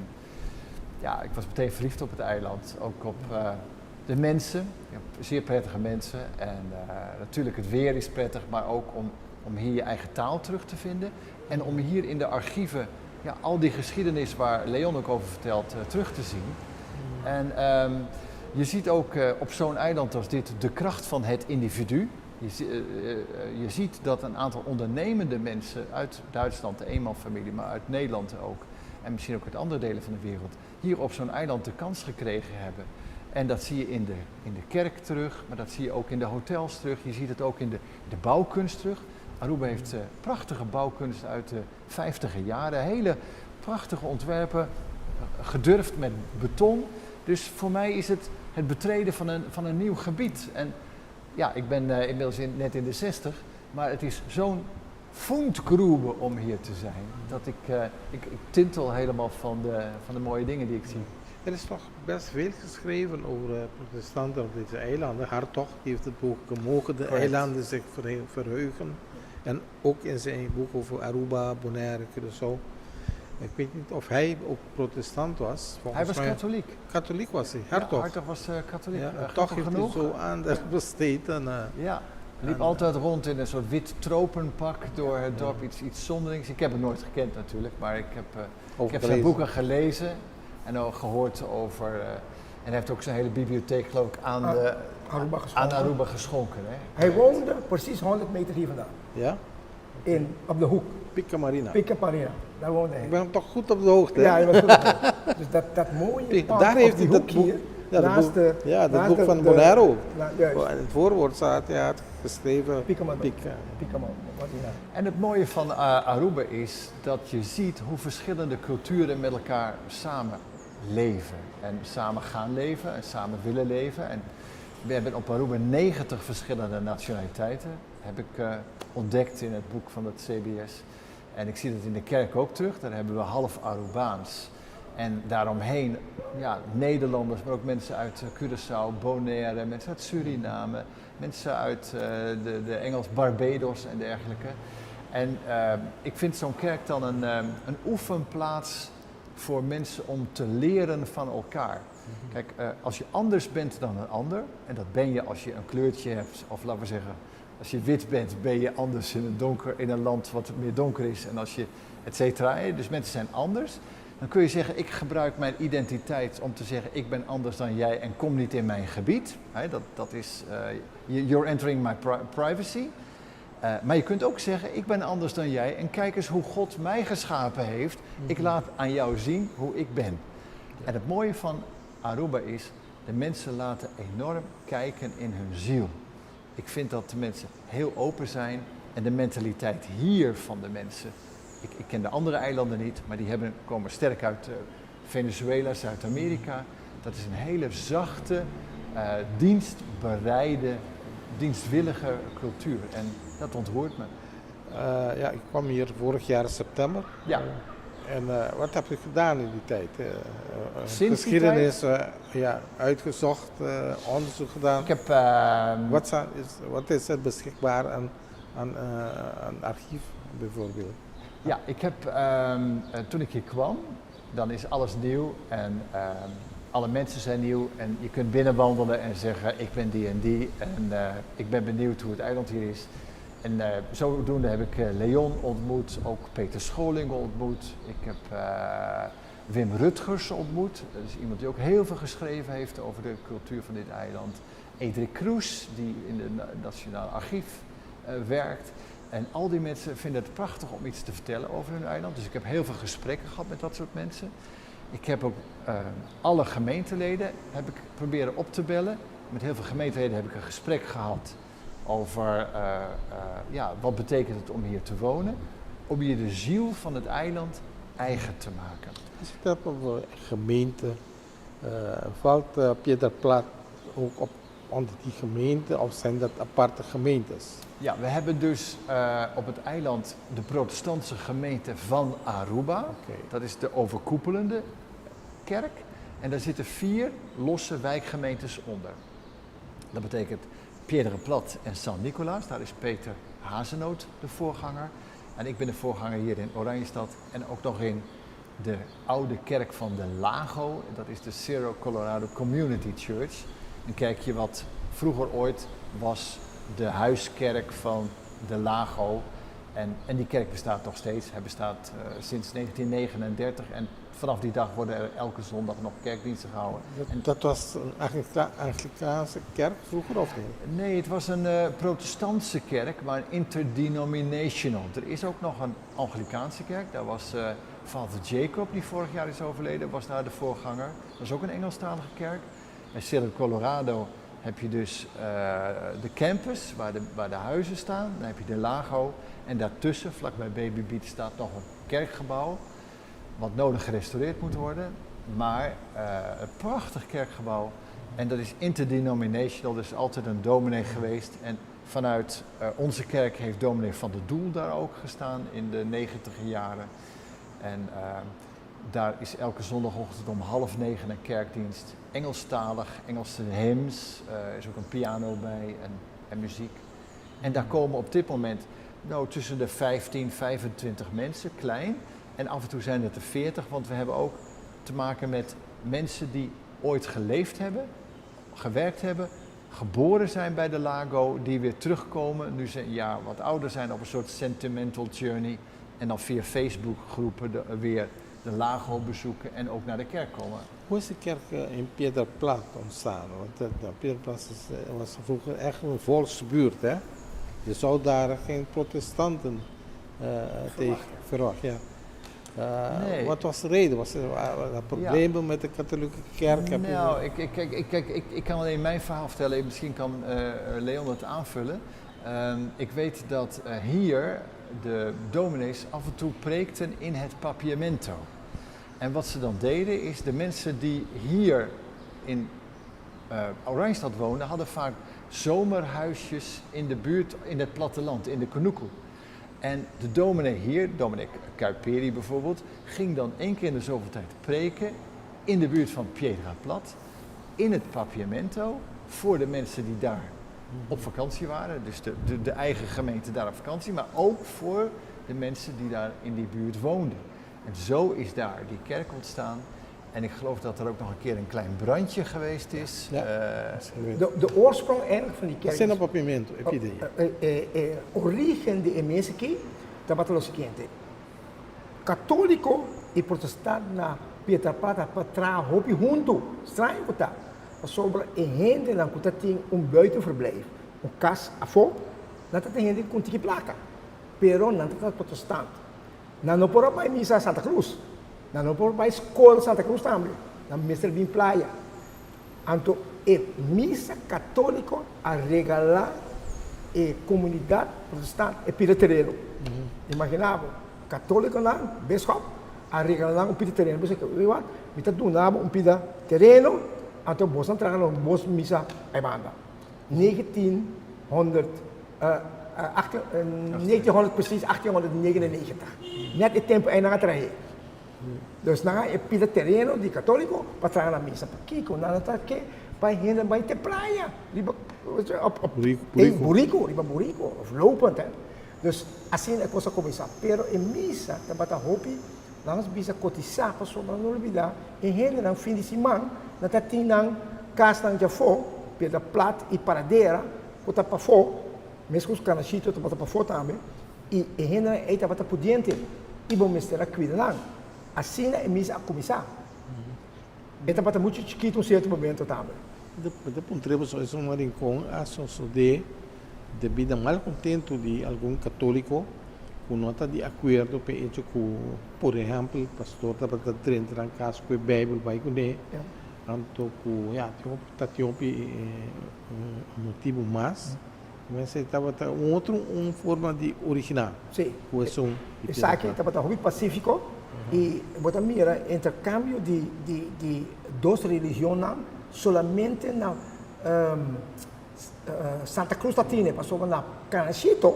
[SPEAKER 5] ja, ik was meteen verliefd op het eiland, ook op de mensen, zeer prettige mensen. En natuurlijk het weer is prettig, maar ook om hier je eigen taal terug te vinden. En om hier in de archieven al die geschiedenis waar Leon ook over vertelt, terug te zien. En je ziet ook op zo'n eiland als dit de kracht van het individu. Je ziet dat een aantal ondernemende mensen uit Duitsland, de eenmansfamilie, maar uit Nederland ook, en misschien ook uit andere delen van de wereld, hier op zo'n eiland de kans gekregen hebben. En dat zie je in de kerk terug, maar dat zie je ook in de hotels terug. Je ziet het ook in de bouwkunst terug. Aruba heeft prachtige bouwkunst uit de 50e jaren. Hele prachtige ontwerpen, gedurfd met beton. Dus voor mij is het betreden van een nieuw gebied. En ja, ik ben inmiddels net in de 60, maar het is zo'n Fundgrube om hier te zijn. Dat ik tintel helemaal van de mooie dingen die ik zie.
[SPEAKER 3] Er is toch best veel geschreven over protestanten op deze eilanden. Hartog heeft het boek Mogen de eilanden zich verheugen. En ook in zijn boek over Aruba, Bonaire, Curaçao. Ik weet niet of hij ook protestant was.
[SPEAKER 5] Hij was katholiek.
[SPEAKER 3] Katholiek was hij, Hartog.
[SPEAKER 5] Ja, Hartog was katholiek.
[SPEAKER 3] Ja, toch heeft hij zo anders besteed.
[SPEAKER 5] Ja, liep altijd rond in een soort wit tropenpak door het dorp, iets zonderlings. Ik heb het nooit gekend natuurlijk, maar ik heb zijn boeken gelezen en ook gehoord over. En hij heeft ook zijn hele bibliotheek, geloof ik, aan Aruba geschonken. Hè?
[SPEAKER 4] Hij woonde precies 100 meter hier vandaan.
[SPEAKER 3] Ja?
[SPEAKER 4] Op de hoek.
[SPEAKER 3] Pica Marina.
[SPEAKER 4] Daar woonde hij.
[SPEAKER 3] Ik ben toch goed op de hoogte.
[SPEAKER 4] Ja, je was goed op de hoogte. Dus dat mooie pand
[SPEAKER 3] daar heeft
[SPEAKER 4] hij
[SPEAKER 3] dat boek.
[SPEAKER 4] Hier,
[SPEAKER 3] dat boek van Bonaire ook. In het voorwoord staat, hij had geschreven Pica Marina.
[SPEAKER 5] En het mooie van Aruba is dat je ziet hoe verschillende culturen met elkaar samen leven. En samen gaan leven en samen willen leven. En we hebben op Aruba 90 verschillende nationaliteiten. Heb ik ontdekt in het boek van het CBS. En ik zie dat in de kerk ook terug. Daar hebben we half Arubaans. En daaromheen Nederlanders, maar ook mensen uit Curaçao, Bonaire, mensen uit Suriname, mensen uit de Engels Barbados en dergelijke. En ik vind zo'n kerk dan een oefenplaats voor mensen om te leren van elkaar. Kijk, als je anders bent dan een ander, en dat ben je als je een kleurtje hebt, of laten we zeggen, als je wit bent, ben je anders in een land wat meer donker is, en als je et cetera, dus mensen zijn anders. Dan kun je zeggen, ik gebruik mijn identiteit om te zeggen, ik ben anders dan jij en kom niet in mijn gebied. Dat is, you're entering my privacy. Maar je kunt ook zeggen, ik ben anders dan jij en kijk eens hoe God mij geschapen heeft. Ik laat aan jou zien hoe ik ben. En het mooie van Aruba is, de mensen laten enorm kijken in hun ziel. Ik vind dat de mensen heel open zijn en de mentaliteit hier van de mensen. Ik ken de andere eilanden niet, maar die komen sterk uit Venezuela, Zuid-Amerika. Dat is een hele zachte, dienstbereide, dienstwillige cultuur. En dat ontroert me.
[SPEAKER 3] Ik kwam hier vorig jaar september.
[SPEAKER 5] Ja.
[SPEAKER 3] En wat heb je gedaan in die tijd?
[SPEAKER 5] Sinds
[SPEAKER 3] geschiedenis uitgezocht, onderzoek gedaan.
[SPEAKER 5] Ik heb,
[SPEAKER 3] wat is er beschikbaar aan archief bijvoorbeeld?
[SPEAKER 5] Ja, ik heb, toen ik hier kwam, dan is alles nieuw en alle mensen zijn nieuw. En je kunt binnenwandelen en zeggen, ik ben die en die en ik ben benieuwd hoe het eiland hier is. En zodoende heb ik Leon ontmoet, ook Peter Scholing ontmoet. Ik heb Wim Rutgers ontmoet. Dat is iemand die ook heel veel geschreven heeft over de cultuur van dit eiland. Edric Kroes, die in het Nationaal Archief werkt. En al die mensen vinden het prachtig om iets te vertellen over hun eiland. Dus ik heb heel veel gesprekken gehad met dat soort mensen. Ik heb ook alle gemeenteleden heb ik proberen op te bellen. Met heel veel gemeenteleden heb ik een gesprek gehad over wat betekent het om hier te wonen. Om je de ziel van het eiland eigen te maken.
[SPEAKER 3] Als je het hebt over gemeente, valt Pieterplat ook onder die gemeente of zijn dat aparte gemeentes?
[SPEAKER 5] Ja, we hebben dus op het eiland de protestantse gemeente van Aruba.
[SPEAKER 3] Oké.
[SPEAKER 5] Dat is de overkoepelende kerk. En daar zitten 4 losse wijkgemeentes onder. Dat betekent Pieterplat en San Nicolaas. Daar is Peter Hazenoot de voorganger. En ik ben de voorganger hier in Oranjestad. En ook nog in de oude kerk van de Lago. Dat is de Cerro Colorado Community Church. Een kerkje wat vroeger ooit was de huiskerk van de Lago. En die kerk bestaat nog steeds. Hij bestaat sinds 1939 en vanaf die dag worden er elke zondag nog kerkdiensten gehouden.
[SPEAKER 3] Dat was een Anglicaanse kerk vroeger of niet?
[SPEAKER 5] Nee, het was een protestantse kerk, maar een interdenominational. Er is ook nog een Anglicaanse kerk. Daar was Father Jacob, die vorig jaar is overleden, was daar de voorganger. Dat is ook een Engelstalige kerk. Bij Cerro Colorado heb je dus de campus, waar de huizen staan. Dan heb je de Lago. En daartussen, vlakbij Baby Beach, staat nog een kerkgebouw. Wat nodig gerestaureerd moet worden. Maar een prachtig kerkgebouw. En dat is interdenominational, dus altijd een dominee geweest. En vanuit onze kerk heeft dominee Van der Doel daar ook gestaan in de 90e jaren. En daar is elke zondagochtend om 8:30 een kerkdienst. Engelstalig, Engelse hymns, er is ook een piano bij en muziek. En daar komen op dit moment tussen de 15, 25 mensen, klein. En af en toe zijn het er 40, want we hebben ook te maken met mensen die ooit geleefd hebben, gewerkt hebben, geboren zijn bij de Lago, die weer terugkomen, nu ze een jaar wat ouder zijn, op een soort sentimental journey. En dan via Facebook groepen weer de Lago bezoeken en ook naar de kerk komen.
[SPEAKER 3] Hoe is de kerk in Pieterplat ontstaan? Want Pieterplat was vroeger echt een volksbuurt, hè? Je zou daar geen protestanten tegen verwachten. Ja.
[SPEAKER 5] Nee.
[SPEAKER 3] Wat was de reden? Was er problemen met de katholieke kerk?
[SPEAKER 5] Ik kan alleen mijn verhaal vertellen, misschien kan Leon het aanvullen. Ik weet dat hier de dominees af en toe preekten in het Papiamento. En wat ze dan deden is, de mensen die hier in Oranjestad woonden, hadden vaak zomerhuisjes in de buurt, in het platteland, in de Konuku. En de dominee hier, dominee Kuiperi bijvoorbeeld, ging dan 1 keer in de zoveel tijd preken in de buurt van Pieterplat, in het Papiamento, voor de mensen die daar op vakantie waren. Dus de eigen gemeente daar op vakantie, maar ook voor de mensen die daar in die buurt woonden. En zo is daar die kerk ontstaan. En ik geloof dat er ook nog een keer een klein brandje geweest is.
[SPEAKER 3] Ja.
[SPEAKER 4] De oorsprong eigenlijk van die kerk.
[SPEAKER 3] Zijn op Papiamento, heb je idee?
[SPEAKER 4] Origen de imense que dat was het seguinte. Católico e protestante na Pieterplat para hopi junto, estranho kota. Sobre gente na kota tem buitenverblijf, kas afo, dat het gente kon tiki placa. Pero não tá protestante. Não por bij misa Santa Cruz. Não por bij escola Santa Cruz também. Na Mestre Bim Playa. Anto misa católico a regalar comunidade protestante e pide terreno. Imaginava, católico lá, bisschop, a regalar pide terreno. Você que eu me tá donando pide terreno, anto bos entrar no bos misa e banda. 1900 precies 1899. Net het tempo en na traje. Dus na e pide terreno di católico para trazer na misa. Kiko na que bij hen bij de playa. Op Burico of lopend. Hè. Dus assim é coisa começar. Pero em misa, tabata hopi, nós bisa cotizar para sobra não olvidar. E hen na fim de semana, na tatinang casa na Jafo, pela plat e paradeira, kota para fo, mesmo os canachito tabata para fo também. E hen é tabata por diante. E bom mestre cuidar. Assim é misa a começar. Então, para muito chiquito, um certo momento também.
[SPEAKER 3] Depois, temos um rincão, devido a mal contento de algum católico, com nota de acordo, por exemplo, o pastor estava dentro da casa com a Bíblia, vai com ele, então, tinha um motivo mais, mas estava uma forma de original.
[SPEAKER 4] Sim. Isso aqui estava no Pacífico. Y bota mira, intercambio de dos religiones solamente na Santa Cruz Latine, passou na Canachito,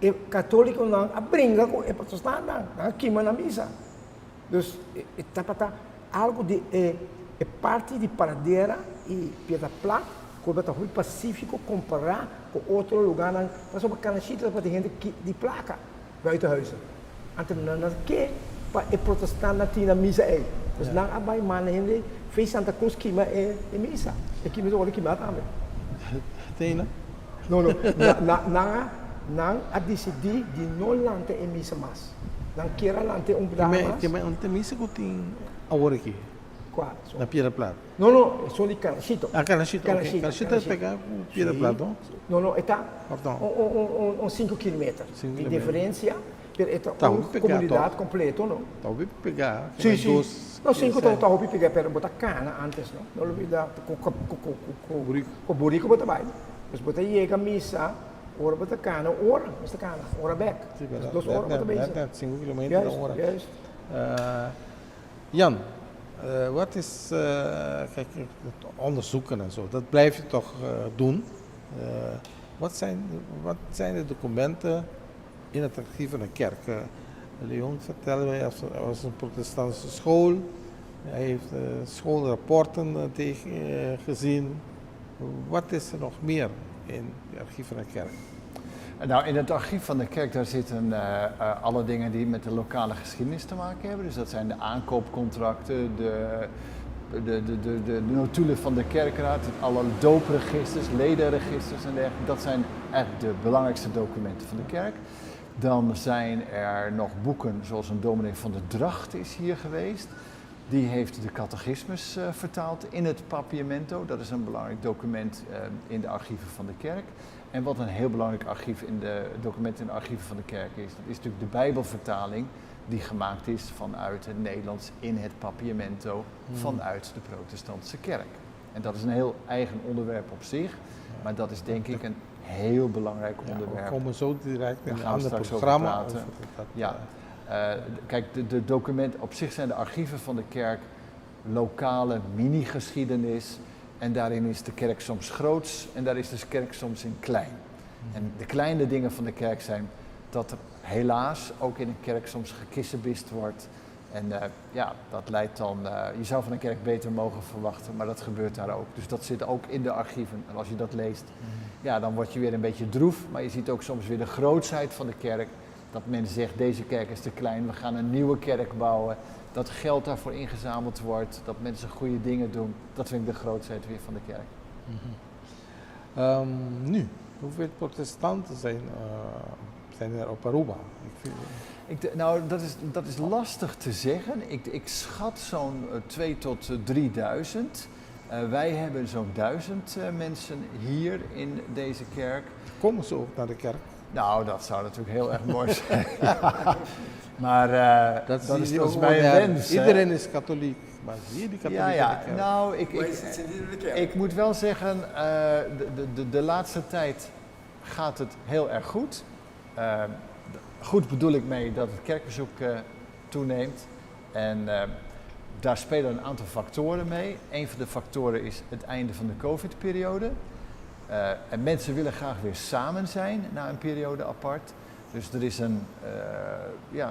[SPEAKER 4] e católico não abringa com e protestante não queima na missa. Dus tá algo de parte de paradeira e Pedra Plata, que é muito pacífico comparar com outro lugar, passou para Canachito para ter gente de placa buitenhuizen. Antes não que é protestante na missa é. Dus não abai mana gente fez Santa Cruz queima é missa. E queima do olho queima também.
[SPEAKER 6] Tem, né?
[SPEAKER 4] Não a decidir de não lanter em missa mais. Não queira lanter drama.
[SPEAKER 6] Que tem missa que tem agora aqui.
[SPEAKER 4] Qual?
[SPEAKER 6] Na Pedra Plata.
[SPEAKER 4] Não, só de Canachito.
[SPEAKER 6] Ah, Canachito, ok. Canachito é pegar o Pedra Plata, não?
[SPEAKER 4] Não, está
[SPEAKER 6] Pardon.
[SPEAKER 4] 5 km. De diferença,
[SPEAKER 6] Tá,
[SPEAKER 4] uma
[SPEAKER 6] pegar,
[SPEAKER 4] comunidade completa, não?
[SPEAKER 6] Talvez pegar.
[SPEAKER 4] Sim. Não, 5 tá houve pegar para botar cana antes, não? Não olvidar com burico botar vai. Mas botar chega missa, hora botar cana, hora back.
[SPEAKER 6] Sim,
[SPEAKER 4] 2 horas botar bem.
[SPEAKER 6] 5 km per hora.
[SPEAKER 4] Juist.
[SPEAKER 6] Jan, wat is, kijk, onderzoeken en zo, dat blijf je toch doen. Wat zijn de documenten in het archief van de kerk? Leon vertelde mij, er was een protestantse school, hij heeft schoolrapporten gezien. Wat is er nog meer in het archief van de kerk?
[SPEAKER 5] Nou, in het archief van de kerk daar zitten alle dingen die met de lokale geschiedenis te maken hebben. Dus dat zijn de aankoopcontracten, de notulen van de kerkraad, alle doopregisters, ledenregisters en dergelijke. Dat zijn eigenlijk de belangrijkste documenten van de kerk. Dan zijn er nog boeken, zoals een dominee van de Dracht is hier geweest. Die heeft de catechismus vertaald in het Papiamento. Dat is een belangrijk document in de archieven van de kerk. En wat een heel belangrijk document in de archieven van de kerk is, dat is natuurlijk de Bijbelvertaling die gemaakt is vanuit het Nederlands in het Papiamento vanuit de protestantse kerk. En dat is een heel eigen onderwerp op zich, maar dat is denk ik een heel belangrijk onderwerp.
[SPEAKER 6] We komen zo direct in een ander
[SPEAKER 5] straks
[SPEAKER 6] programma.
[SPEAKER 5] over praten. Kijk, de documenten op zich zijn de archieven van de kerk lokale mini-geschiedenis. En daarin is de kerk soms groots en daar is de kerk soms in klein. En de kleine dingen van de kerk zijn dat er helaas ook in een kerk soms gekissebist wordt. En dat leidt dan, je zou van een kerk beter mogen verwachten, maar dat gebeurt daar ook. Dus dat zit ook in de archieven. En als je dat leest, dan word je weer een beetje droef. Maar je ziet ook soms weer de grootsheid van de kerk. Dat men zegt, deze kerk is te klein, we gaan een nieuwe kerk bouwen. Dat geld daarvoor ingezameld wordt, dat mensen goede dingen doen. Dat vind ik de grootheid weer van de kerk.
[SPEAKER 6] Nu, hoeveel protestanten zijn er op Aruba?
[SPEAKER 5] Dat is lastig te zeggen. Ik schat zo'n 2.000 tot 3.000. Wij hebben zo'n 1000 mensen hier in deze kerk.
[SPEAKER 6] Komen ze ook naar de kerk?
[SPEAKER 5] Nou, dat zou natuurlijk heel erg mooi zijn. Maar dat is volgens mij een wens.
[SPEAKER 6] Iedereen is katholiek, maar zie je die katholieken in de kerk?
[SPEAKER 5] Nou, ik moet wel zeggen, de laatste tijd gaat het heel erg goed. Goed bedoel ik mee dat het kerkbezoek toeneemt. En daar spelen een aantal factoren mee. Een van de factoren is het einde van de COVID-periode. En mensen willen graag weer samen zijn na een periode apart. Dus er is een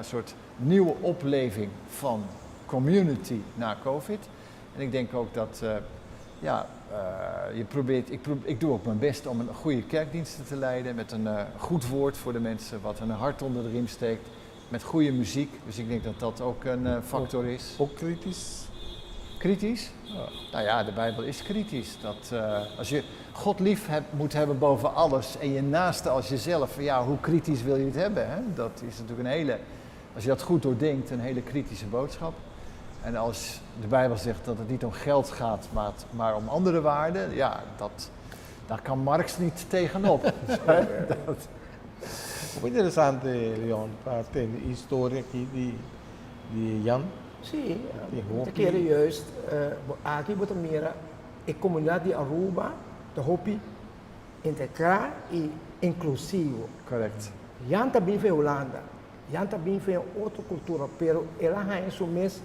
[SPEAKER 5] soort nieuwe opleving van community na COVID. En ik denk ook dat ik doe ook mijn best om een goede kerkdiensten te leiden. Met een goed woord voor de mensen, wat een hart onder de riem steekt. Met goede muziek. Dus ik denk dat dat ook een factor is.
[SPEAKER 6] Ook kritisch?
[SPEAKER 5] Kritisch? Nou ja, de Bijbel is kritisch. Dat, als je God lief moet hebben boven alles en je naaste als jezelf, hoe kritisch wil je het hebben? Hè? Dat is natuurlijk als je dat goed doordenkt, een hele kritische boodschap. En als de Bijbel zegt dat het niet om geld gaat, maar om andere waarden, daar kan Marx niet tegenop.
[SPEAKER 6] Hoe interessant, Leon, de historie die Jan.
[SPEAKER 4] Sim, daquele juist, aqui bota mira, a comunidade de Aruba, de Hopi, integrar e inclusivo.
[SPEAKER 5] Correct.
[SPEAKER 4] Jan também foi Holanda. já também vem outra cultura, pero ela é isso mesmo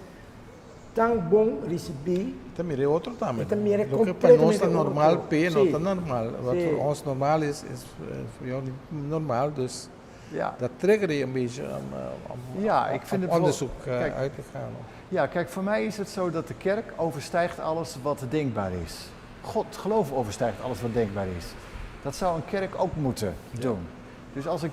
[SPEAKER 4] tão bom receber.
[SPEAKER 6] Também é outro também.
[SPEAKER 4] Também é
[SPEAKER 6] Lo que para nós
[SPEAKER 4] completamente
[SPEAKER 6] é normal,
[SPEAKER 4] outro.
[SPEAKER 6] P não
[SPEAKER 4] Sim.
[SPEAKER 6] está normal. Wat
[SPEAKER 4] Sim.
[SPEAKER 6] voor ons normaal is voor jou niet normaal. Dus
[SPEAKER 5] Ja.
[SPEAKER 6] dat trigger je een beetje om
[SPEAKER 5] Ja, ik vind het wel-
[SPEAKER 6] onderzoek
[SPEAKER 5] kijk,
[SPEAKER 6] uit te gaan.
[SPEAKER 5] Ja, kijk, voor mij is het zo dat de kerk overstijgt alles wat denkbaar is. God, geloof overstijgt alles wat denkbaar is. Dat zou een kerk ook moeten doen. Dus als een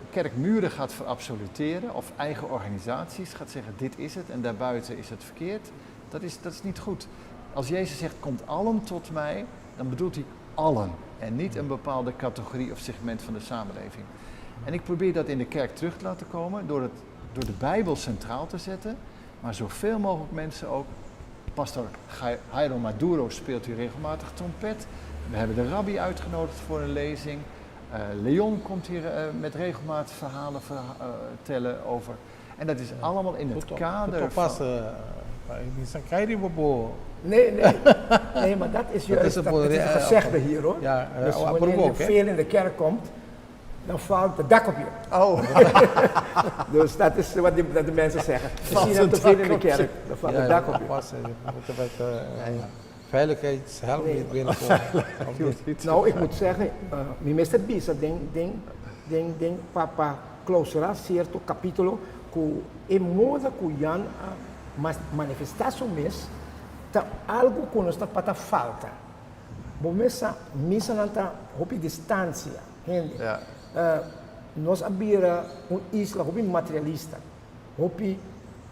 [SPEAKER 5] kerk muren gaat verabsoluteren of eigen organisaties gaat zeggen dit is het en daarbuiten is het verkeerd, dat is niet goed. Als Jezus zegt komt allen tot mij, dan bedoelt hij allen en niet een bepaalde categorie of segment van de samenleving. En ik probeer dat in de kerk terug te laten komen door de Bijbel centraal te zetten, maar zoveel mogelijk mensen ook. Pastor Jairo Maduro speelt hier regelmatig trompet. We hebben de rabbi uitgenodigd voor een lezing. Leon komt hier met regelmaat verhalen vertellen over. En dat is allemaal in het kader van...
[SPEAKER 4] Nee, maar dat is juist dat is een gezegde hier hoor.
[SPEAKER 6] Ja,
[SPEAKER 4] dus wanneer je veel in de kerk komt, dan valt het dak op je.
[SPEAKER 5] Oh.
[SPEAKER 4] Dus dat is wat de mensen zeggen.
[SPEAKER 5] Valt
[SPEAKER 4] Misschien
[SPEAKER 5] het
[SPEAKER 4] te veel
[SPEAKER 5] dak
[SPEAKER 4] in de
[SPEAKER 5] op je.
[SPEAKER 4] kerk, dan valt het dak op je.
[SPEAKER 6] Passen, we moeten met veiligheidshelm niet binnenkomen. Of niet?
[SPEAKER 4] Nou, ik moet zeggen, minister Bisa, denk papa clausurar certo capítulo que é moda que Jan manifestação mes tá algo que nos está falta. Bom, missa não tá op distância, gente.
[SPEAKER 5] Ja.
[SPEAKER 4] Nós abira isla op materialista, op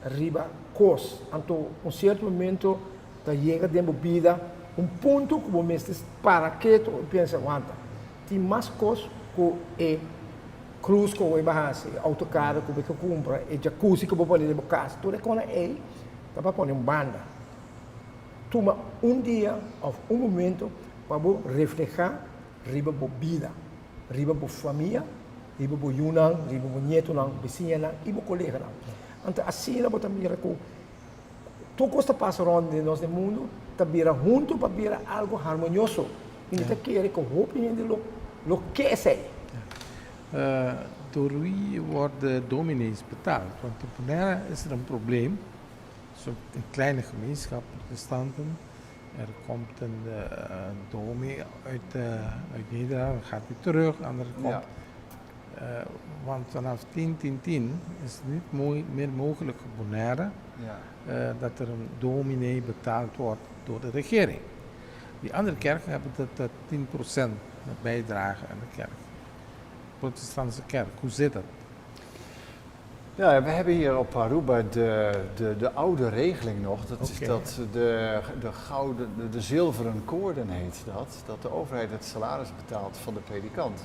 [SPEAKER 4] riba cos, então certo momento da chega de bebida ponto que o mestre para quieto e pensa, aguanta, tem mais coisas que é cruz que vai barrar, autocarro que vai comprar, e jacuzzi que vai pôr em casa, tudo é quando é, dá para pôr em banda. Toma dia ou momento para refletir riba bebida, riba família, riba junang, riba neto, vizinha e colega. Então assim nós também com tudo que passa rond em nosso mundo, também junto para ver algo harmonioso. E não quer que o opinião de lo que é.
[SPEAKER 6] Door wie worden dominees betaald? Want in Bonaire is er een probleem. Zo'n kleine gemeenschap, protestanten. Er komt een dominee uit Nederland, gaat hij terug, andere komt.
[SPEAKER 5] Ja.
[SPEAKER 6] Want vanaf 10-10-10 is het niet meer mogelijk voor Bonaire dat er een dominee betaald wordt door de regering. Die andere kerken hebben dat 10% bijdrage aan de kerk. Protestantse kerk, hoe zit dat?
[SPEAKER 5] Ja, we hebben hier op Aruba de oude regeling nog. Dat is dat de zilveren koorden heet dat. Dat de overheid het salaris betaalt van de predikant.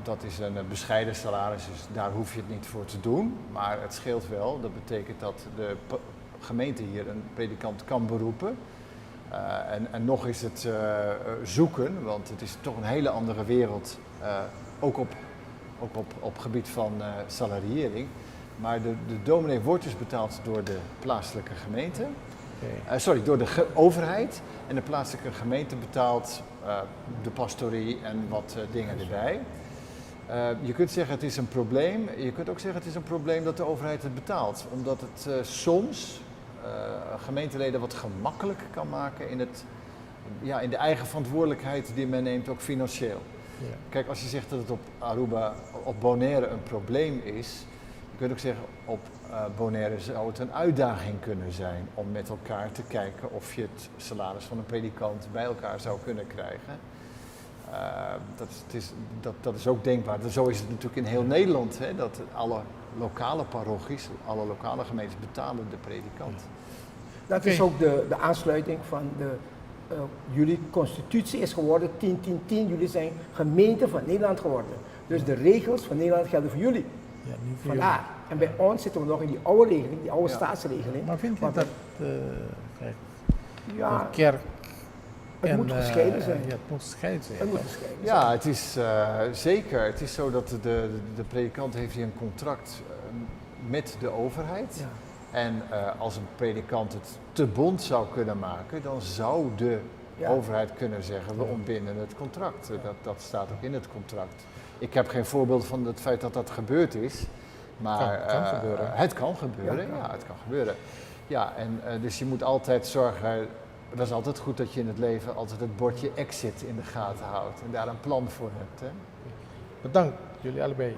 [SPEAKER 5] Dat is een bescheiden salaris, dus daar hoef je het niet voor te doen. Maar het scheelt wel. Dat betekent dat de gemeente hier een predikant kan beroepen. En nog is het zoeken, want het is toch een hele andere wereld. Ook op gebied van salariering. Maar de dominee wordt dus betaald door de plaatselijke gemeente. Door de overheid. En de plaatselijke gemeente betaalt de pastorie en wat dingen erbij. Je kunt zeggen het is een probleem. Je kunt ook zeggen het is een probleem dat de overheid het betaalt. Omdat het soms gemeenteleden wat gemakkelijker kan maken in de eigen verantwoordelijkheid die men neemt, ook financieel. Ja. Kijk, als je zegt dat het op Aruba, op Bonaire een probleem is, je kunt ook zeggen op Bonaire zou het een uitdaging kunnen zijn om met elkaar te kijken of je het salaris van een predikant bij elkaar zou kunnen krijgen. Dat is ook denkbaar. Zo is het natuurlijk in heel Nederland, hè, dat alle lokale parochies, alle lokale gemeentes betalen de predikant.
[SPEAKER 4] Dat is ook de aansluiting van jullie constitutie is geworden 10-10-10. Jullie zijn gemeente van Nederland geworden. Dus de regels van Nederland gelden voor jullie.
[SPEAKER 6] Ja, niet voor
[SPEAKER 4] vandaar.
[SPEAKER 6] jullie.
[SPEAKER 4] En bij ons zitten we nog in die oude regeling, die oude staatsregeling.
[SPEAKER 6] Maar vind je dat kijk,
[SPEAKER 4] ja,
[SPEAKER 6] een kerk
[SPEAKER 4] het moet gescheiden zijn.
[SPEAKER 6] Ja, het moet gescheiden zijn.
[SPEAKER 4] Het moet gescheiden zijn.
[SPEAKER 5] Ja, het is zeker. Het is zo dat de predikant heeft hier een contract met de overheid.
[SPEAKER 4] Ja.
[SPEAKER 5] En als een predikant het te bond zou kunnen maken, dan zou de overheid kunnen zeggen, we ontbinden het contract. Dat staat ook in het contract. Ik heb geen voorbeeld van het feit dat dat gebeurd is. Maar
[SPEAKER 3] Kan gebeuren.
[SPEAKER 5] het kan gebeuren, ja, het kan gebeuren. Ja, en dus je moet altijd zorgen, dat is altijd goed dat je in het leven altijd het bordje exit in de gaten houdt en daar een plan voor hebt. Hè?
[SPEAKER 3] Bedankt jullie allebei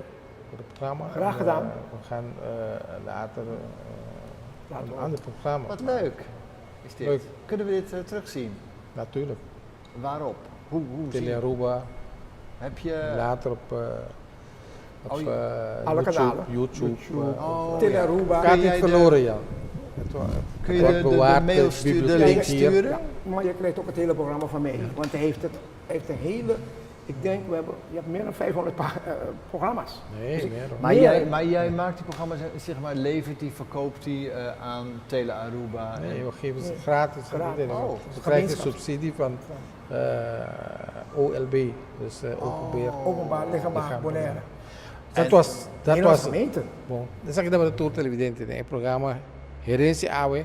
[SPEAKER 3] voor het programma.
[SPEAKER 4] Graag
[SPEAKER 3] En,
[SPEAKER 4] gedaan.
[SPEAKER 3] we gaan later
[SPEAKER 4] Laten we
[SPEAKER 3] een ander programma.
[SPEAKER 5] Wat leuk is dit.
[SPEAKER 3] Leuk.
[SPEAKER 5] Kunnen we dit terugzien?
[SPEAKER 3] Natuurlijk.
[SPEAKER 5] Waarop? Hoe zie je?
[SPEAKER 3] Telearuba,
[SPEAKER 5] Heb je...
[SPEAKER 3] later op
[SPEAKER 5] Oh,
[SPEAKER 4] alle
[SPEAKER 3] YouTube,
[SPEAKER 4] kanalen.
[SPEAKER 3] YouTube.
[SPEAKER 5] Oh,
[SPEAKER 4] Telearuba.
[SPEAKER 3] Gaat
[SPEAKER 5] Kun
[SPEAKER 3] niet
[SPEAKER 5] jij de-
[SPEAKER 3] verloren, Jan.
[SPEAKER 5] Kun je
[SPEAKER 3] wordt
[SPEAKER 5] de
[SPEAKER 3] bewaard,
[SPEAKER 5] mail
[SPEAKER 3] de
[SPEAKER 5] sturen, de
[SPEAKER 3] bibliotheek
[SPEAKER 5] link
[SPEAKER 3] hier.
[SPEAKER 5] sturen?
[SPEAKER 4] Ja, maar je krijgt ook het hele programma van mij. Want hij heeft een hele, ik denk, je hebt meer dan 500 programma's.
[SPEAKER 3] Nee,
[SPEAKER 4] Dus ik-
[SPEAKER 3] meer hoor.
[SPEAKER 5] Maar jij maakt die programma's, zeg maar, levert die, verkoopt die aan Telearuba?
[SPEAKER 3] Nee, we geven ze gratis aan
[SPEAKER 4] Gratis.
[SPEAKER 3] iedereen.
[SPEAKER 5] Oh,
[SPEAKER 3] We krijgen
[SPEAKER 4] gemeenschap.
[SPEAKER 3] subsidie van OLB, dus
[SPEAKER 4] Openbaar lichaam Bonaire.
[SPEAKER 3] Dat was
[SPEAKER 4] Nederlandse
[SPEAKER 3] het.
[SPEAKER 4] gemeente.
[SPEAKER 3] Bom, dan zeg ik dat we de Tour Televidente in het programma Herensie Awe,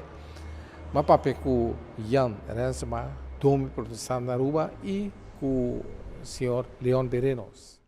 [SPEAKER 3] maar papeku Jan Rensema, Domi Protestant Aruba e com o senhor Leon Berenos.